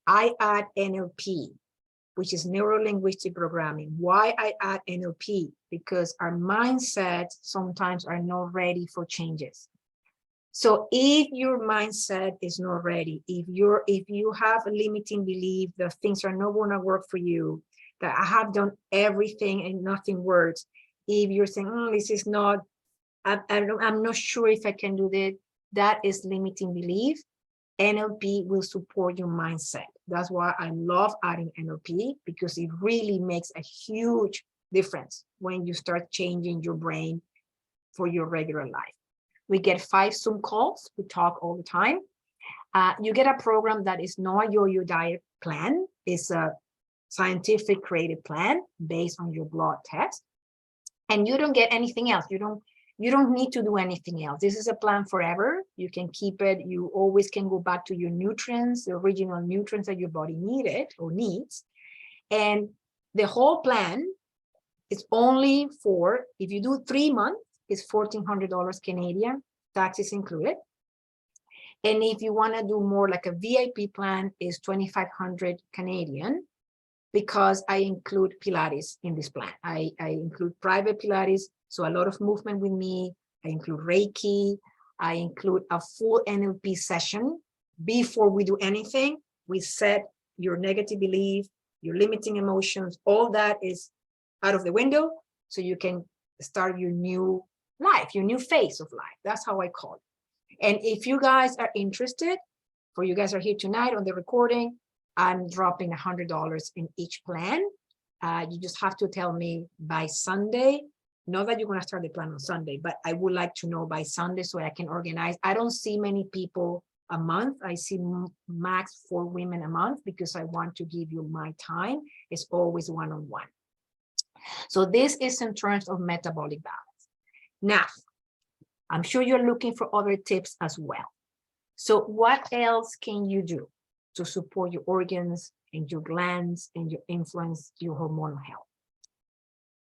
I add NLP, which is neuro-linguistic programming. Why I add NLP? Because our mindsets sometimes are not ready for changes. So if your mindset is not ready, if you have a limiting belief that things are not going to work for you, that I have done everything and nothing works, if you're saying, this is not, I'm not sure if I can do that, that is limiting belief. NLP will support your mindset. That's why I love adding NLP, because it really makes a huge difference when you start changing your brain for your regular life. We get 5 Zoom calls. We talk all the time. You get a program that is not a yo-yo diet plan. It's a scientific created plan based on your blood test. And you don't get anything else. You don't need to do anything else. This is a plan forever. You can keep it. You always can go back to your nutrients, the original nutrients that your body needed or needs. And the whole plan is only for, if you do 3 months, it's $1,400 Canadian, taxes included. And if you want to do more like a VIP plan, is 2,500 Canadian, because I include Pilates in this plan. I include private Pilates, so a lot of movement with me. I include Reiki. I include a full NLP session. Before we do anything, we set your negative belief, your limiting emotions, all that is out of the window, so you can start your new life, your new phase of life. That's how I call it. And if you guys are interested, for you guys are here tonight on the recording, I'm dropping $100 in each plan. You just have to tell me by Sunday. Not that you're going to start the plan on Sunday, but I would like to know by Sunday so I can organize. I don't see many people a month. I see max 4 women a month, because I want to give you my time. It's always one-on-one. So this is in terms of metabolic balance. Now, I'm sure you're looking for other tips as well. So what else can you do to support your organs and your glands and your influence your hormonal health?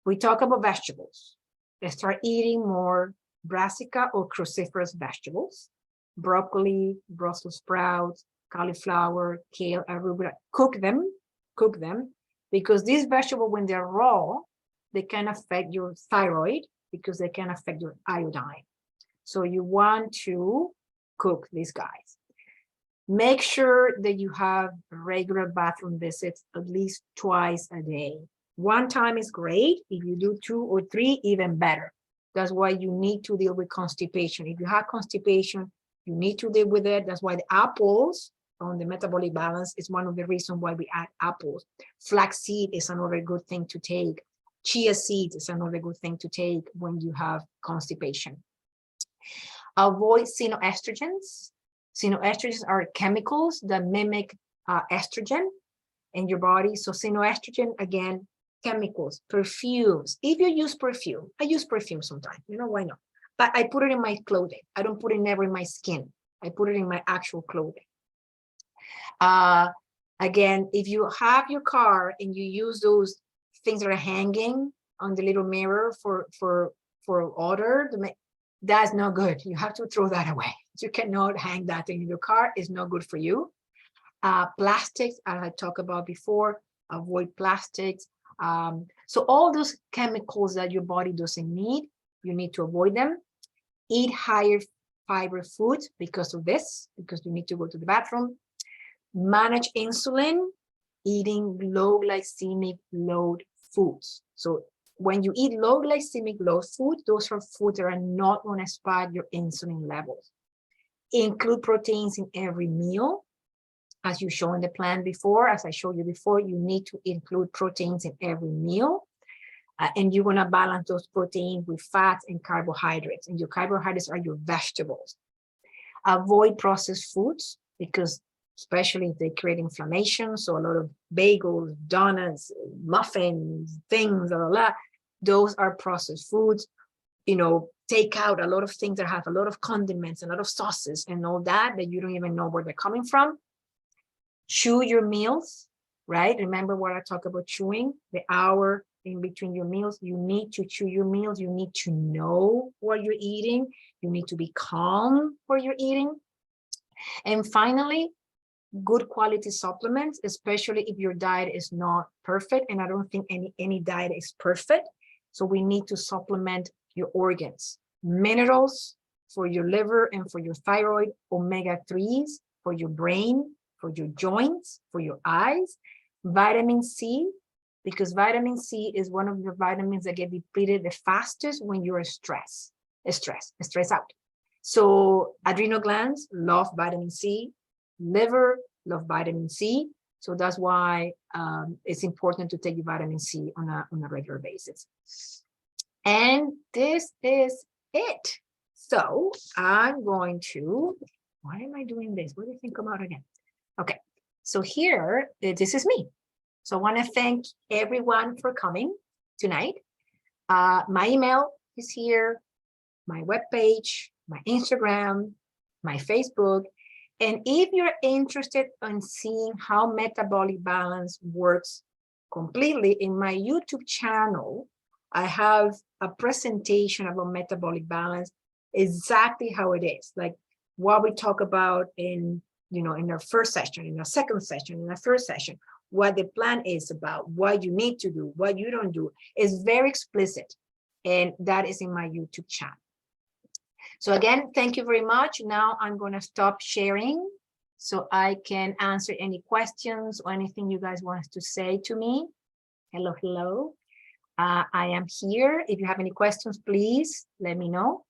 We talk about vegetables. Let's start eating more brassica or cruciferous vegetables, broccoli, Brussels sprouts, cauliflower, kale, arugula. Cook them, because these vegetables, when they're raw, they can affect your thyroid, because they can affect your iodine. So you want to cook these guys. Make sure that you have regular bathroom visits at least twice a day. One time is great. If you do 2 or 3, even better. That's why you need to deal with constipation. If you have constipation, you need to deal with it. That's why the apples on the metabolic balance is one of the reasons why we add apples. Flaxseed is another good thing to take. Chia seeds is another good thing to take when you have constipation. Avoid xenoestrogens. Xenoestrogens are chemicals that mimic estrogen in your body. So xenoestrogen, again, chemicals, perfumes. If you use perfume, I use perfume sometimes, you know, why not? But I put it in my clothing. I don't put it never in my skin. I put it in my actual clothing. Again, if you have your car and you use those things that are hanging on the little mirror for odor, that's not good. You have to throw that away. You cannot hang that in your car. It's not good for you. Plastics, as I talked about before, avoid plastics. So all those chemicals that your body doesn't need, you need to avoid them. Eat higher fiber foods because of this, because you need to go to the bathroom. Manage insulin, eating low glycemic load foods. So when you eat low glycemic load food, those are foods that are not going to spike your insulin levels. Include proteins in every meal. As you show in the plan before, as I showed you before, you need to include proteins in every meal. And you're going to balance those proteins with fats and carbohydrates. And your carbohydrates are your vegetables. Avoid processed foods, because especially if they create inflammation. So a lot of bagels, donuts, muffins, things, blah, blah, blah, those are processed foods. You know, take out a lot of things that have a lot of condiments, a lot of sauces and all that you don't even know where they're coming from. Chew your meals, right? Remember what I talk about chewing, the hour in between your meals. You need to chew your meals. You need to know what you're eating. You need to be calm while you're eating. And finally, good quality supplements, especially if your diet is not perfect. And I don't think any diet is perfect. So we need to supplement your organs. Minerals for your liver and for your thyroid, omega-3s for your brain, for your joints, for your eyes, vitamin C, because vitamin C is one of the vitamins that get depleted the fastest when you're stressed out. So adrenal glands love vitamin C, liver love vitamin C. So that's why it's important to take your vitamin C on a regular basis. And this is it. So I'm going to, why am I doing this? What do you think about again? Okay, so here, this is me. So I want to thank everyone for coming tonight. My email is here, my webpage, my Instagram, my Facebook. And if you're interested in seeing how metabolic balance works completely, in my YouTube channel, I have a presentation about metabolic balance, exactly how it is. Like what we talk about in, you know, in our first session, in our second session, in our third session, what the plan is about, what you need to do, what you don't do, is very explicit. And that is in my YouTube chat. So again, thank you very much. Now I'm going to stop sharing so I can answer any questions or anything you guys want to say to me. Hello, hello. I am here. If you have any questions, please let me know.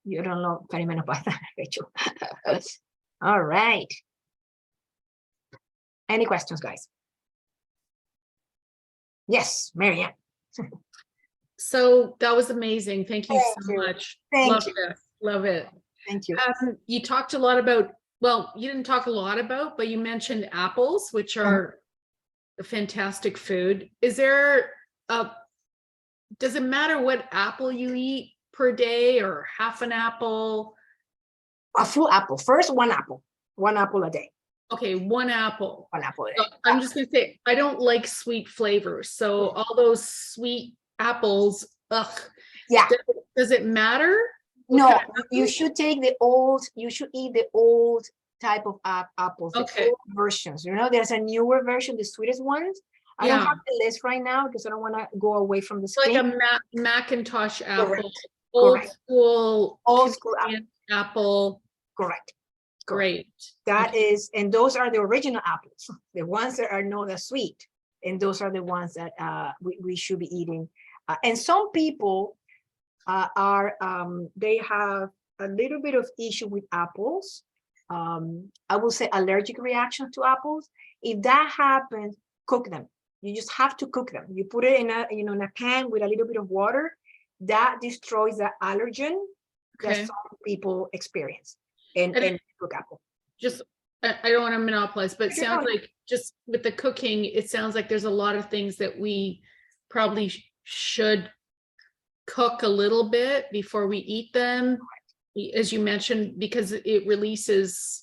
You don't know peri-menopause, Rachel. All right. Any questions, guys? Yes, Marianne. So that was amazing. Thank you so much. Love it. Love it. Thank you. You talked a lot about, well, you didn't talk a lot about, but you mentioned apples, which are a fantastic food. Is there does it matter what apple you eat per day or half an apple? A full apple. First, one apple a day. Okay, one apple. One apple a day. So I'm just gonna say, I don't like sweet flavors. So all those sweet apples, ugh. Yeah. Does it matter? No, you should take the old, you should eat the old type of apples, the old versions. You know, there's a newer version, the sweetest ones. I don't have the list right now because I don't want to go away from the screen. Like a Macintosh apple, Correct. old school apple. Correct. Great. That is, and those are the original apples, the ones that are not as sweet. And those are the ones that we should be eating. And some people they have a little bit of issue with apples. I will say allergic reaction to apples. If that happens, cook them. You just have to cook them. You put it in a, in a pan with a little bit of water. That destroys the allergen that some people experience. And cook apple. Just, I don't want to monopolize, but it sounds like just with the cooking, it sounds like there's a lot of things that we probably should cook a little bit before we eat them, as you mentioned, because it releases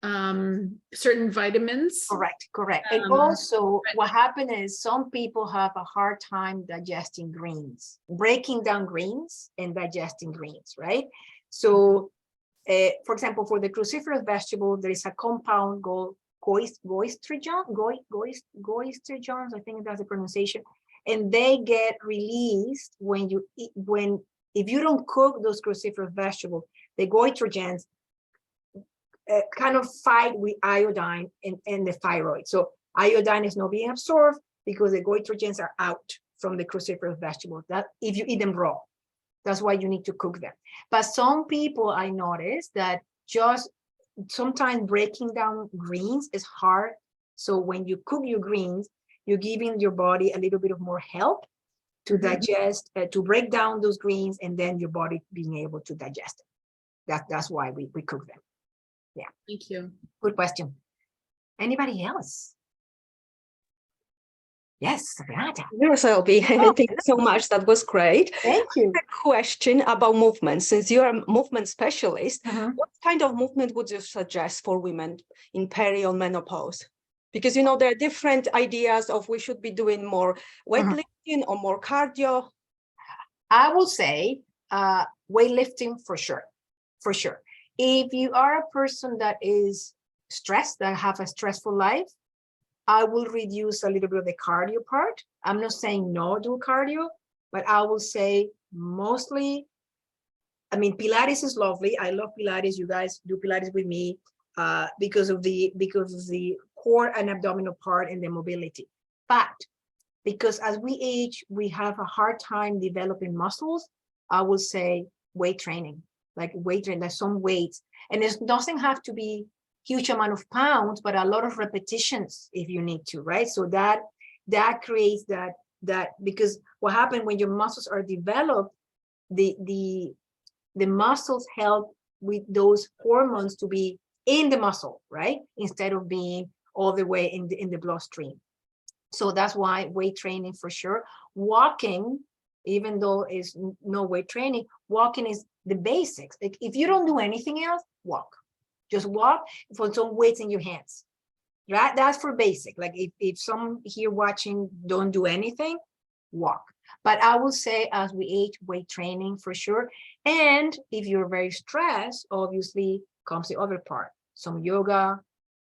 certain vitamins. Correct. And also what happened is some people have a hard time digesting greens, breaking down greens and digesting greens, right? So for example, for the cruciferous vegetable, there is a compound called goitrogens, I think that's the pronunciation, and they get released when you eat, if you don't cook those cruciferous vegetables, the goitrogens kind of fight with iodine in the thyroid. So iodine is not being absorbed because the goitrogens are out from the cruciferous vegetables. That if you eat them raw, that's why you need to cook them. But some people, I noticed that just sometimes breaking down greens is hard. So when you cook your greens, you're giving your body a little bit of more help to digest, to break down those greens, and then your body being able to digest it. That's why we cook them. Yeah. Thank you. Good question. Anybody else? Yes, Renata. Selby, thank you so much. That was great. Thank you. A question about movement. Since you are a movement specialist, what kind of movement would you suggest for women in peri or menopause? Because, you know, there are different ideas of we should be doing more weightlifting or more cardio. I will say weightlifting for sure. For sure. If you are a person that is stressed, that have a stressful life, I will reduce a little bit of the cardio part. I'm not saying no do cardio, but I will say mostly, I mean, Pilates is lovely. I love Pilates. You guys do Pilates with me because of the core and abdominal part and the mobility. But because as we age, we have a hard time developing muscles, I will say weight training, like there's some weights, and it doesn't have to be huge amount of pounds, but a lot of repetitions if you need to, right? So that creates that because what happens when your muscles are developed, the muscles help with those hormones to be in the muscle, right? Instead of being all the way in the bloodstream. So that's why weight training for sure. Walking, even though it's no weight training, walking is the basics. Like if you don't do anything else, walk. Just walk for some weights in your hands, right? That's for basic. Like if some here watching don't do anything, walk. But I will say as we age, weight training for sure. And if you're very stressed, obviously comes the other part, some yoga,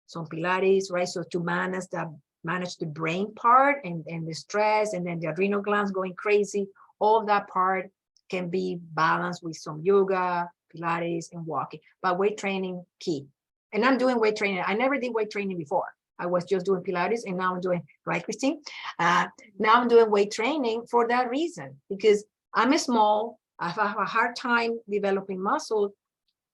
some Pilates, right? So to manage the brain part and the stress, and then the adrenal glands going crazy, all that part can be balanced with some yoga, Pilates, and walking. But weight training, key. And I'm doing weight training. I never did weight training before. I was just doing Pilates, and now I'm doing, right, Christine? Now I'm doing weight training for that reason, because I'm small, I have a hard time developing muscle,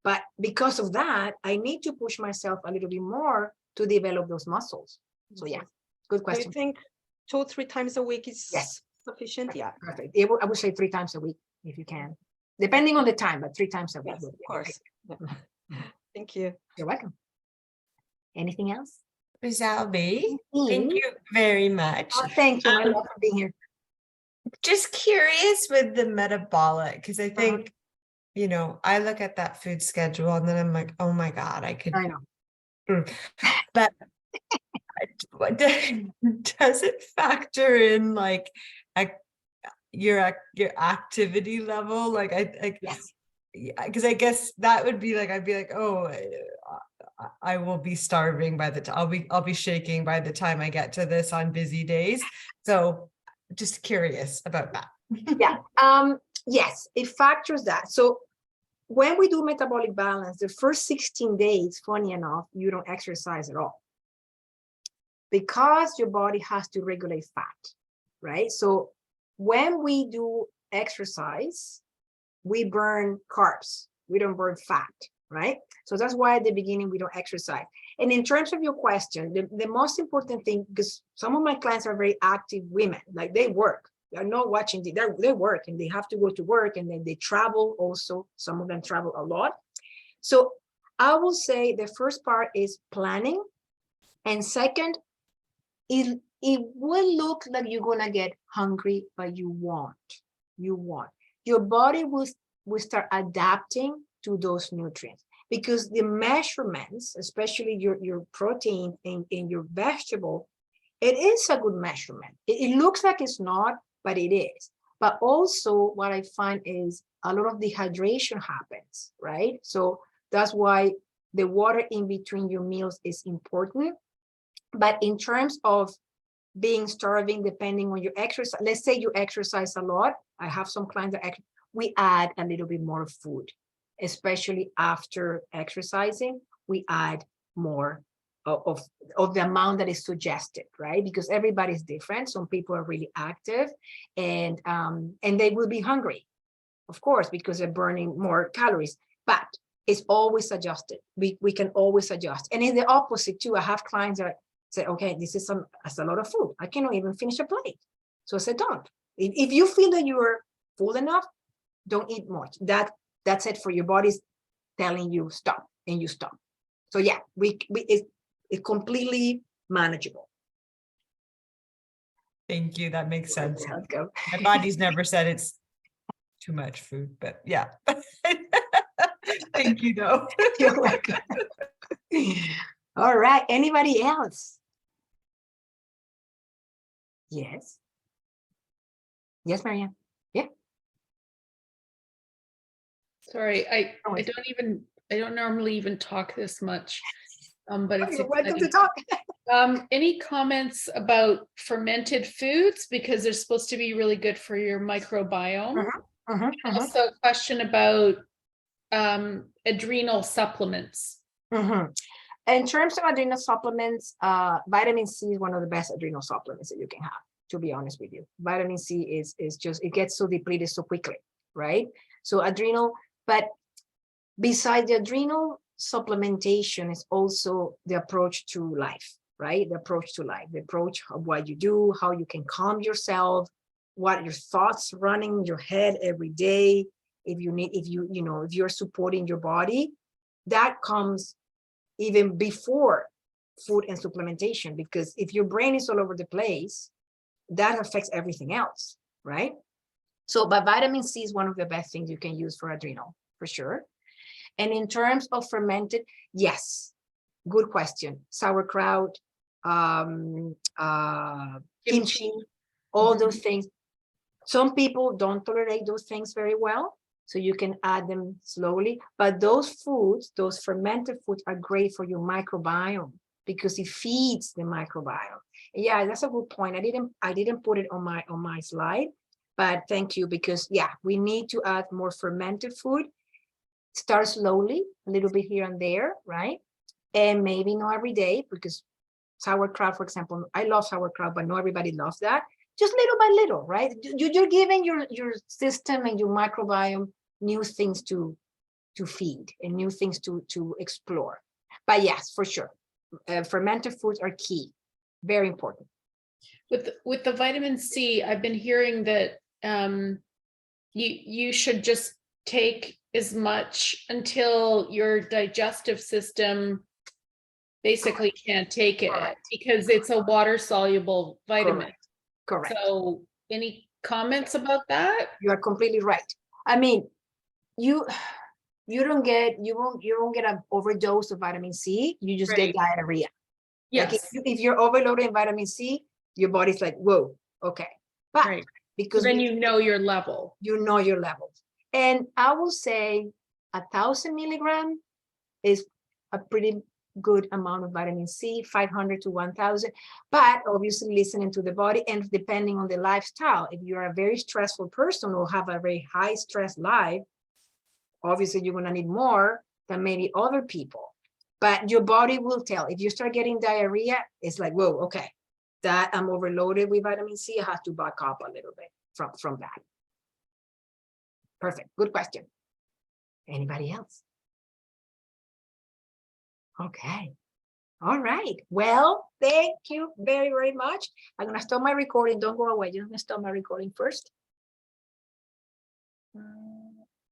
but because of that, I need to push myself a little bit more to develop those muscles. So yeah, good I question. think 2 or 3 times a week is Yes. sufficient. Yeah. Perfect. I would say 3 times a week if you can, depending on the time, but 3 times a week. Yes, of course. Yeah. Thank you. You're welcome. Anything else? Rizalbi, thank you very much. Oh, thank you. I love being here. Just curious with the metabolic, because I think, you know, I look at that food schedule and then I'm like, oh my God, I could. I know. But does it factor in like your activity level? Like Yes. because I guess that would be like, I'd be like, oh, I will be starving by the time I'll be shaking by the time I get to this on busy days. So just curious about that. Yeah. Yes, it factors that. So when we do metabolic balance, the first 16 days, funny enough, you don't exercise at all, because your body has to regulate fat, right? So when we do exercise, we burn carbs, we don't burn fat, right? So that's why at the beginning we don't exercise. And in terms of your question, the most important thing, because some of my clients are very active women, like they work, they're not watching, they work, and they have to go to work, and then they travel also. Some of them travel a lot. So I will say the first part is planning. And second, it will look like you're gonna get hungry, but you won't. Your body will start adapting to those nutrients, because the measurements, especially your protein in your vegetable, it is a good measurement. It looks like it's not, but it is. But also what I find is a lot of dehydration happens, right? So that's why the water in between your meals is important. But in terms of being starving, depending on your exercise, let's say you exercise a lot. I have some clients that we add a little bit more food, especially after exercising. We add more of the amount that is suggested, right? Because everybody's different. Some people are really active, and they will be hungry, of course, because they're burning more calories. But it's always adjusted. We can always adjust. And in the opposite too, I have clients that say, okay, that's a lot of food. I cannot even finish a plate. So I said, don't. If you feel that you are full enough, don't eat much. That's it, for your body's telling you stop, and you stop. So yeah, it's completely manageable. Thank you. That makes sense. Let's go. My body's never said it's too much food, but yeah. Thank you though. You're welcome. All right. Anybody else? Yes. Yes, Marianne. Yeah. Sorry, I don't normally even talk this much, but it's You're welcome to exciting. talk. Any comments about fermented foods, because they're supposed to be really good for your microbiome? Also a question about adrenal supplements. In terms of adrenal supplements, vitamin C is one of the best adrenal supplements that you can have, to be honest with you. Vitamin C is just, it gets so depleted so quickly, right? So adrenal, but besides the adrenal supplementation is also the approach to life, right? The approach to life, the approach of what you do, how you can calm yourself, what your thoughts running in your head every day. If you're supporting your body, that comes even before food and supplementation, because if your brain is all over the place, that affects everything else, right? So, but vitamin C is one of the best things you can use for adrenal, for sure. And in terms of fermented, yes, good question. Sauerkraut, kimchi, all those things. Some people don't tolerate those things very well. So you can add them slowly, but those foods, those fermented foods are great for your microbiome because it feeds the microbiome. Yeah, that's a good point. I didn't put it on my slide, but thank you, because yeah, we need to add more fermented food. Start slowly, a little bit here and there, right? And maybe not every day, because sauerkraut, for example, I love sauerkraut, but not everybody loves that. Just little by little, right? You're giving your system and your microbiome new things to feed and new things to explore. But yes, for sure, fermented foods are key, very important. With the vitamin C, I've been hearing that you should just take as much until your digestive system basically can't take it, because it's a water soluble vitamin. Correct. So any comments about that? You are completely right. I mean, you won't get an overdose of vitamin C. You just get diarrhea. Yes. Like if you're overloaded in vitamin C, your body's like, whoa, okay. But because then you know your level. You know your level. And I will say 1,000 milligrams is a pretty good amount of vitamin C, 500 to 1,000, but obviously listening to the body and depending on the lifestyle. If you're a very stressful person or have a very high stress life, obviously you're gonna need more than maybe other people, but your body will tell. If you start getting diarrhea, it's like, whoa, okay, that I'm overloaded with vitamin C, I have to back up a little bit from that. Perfect, good question. Anybody else? Okay. All right. Well, thank you very, very much. I'm going to stop my recording. Don't go away. You're going to stop my recording first.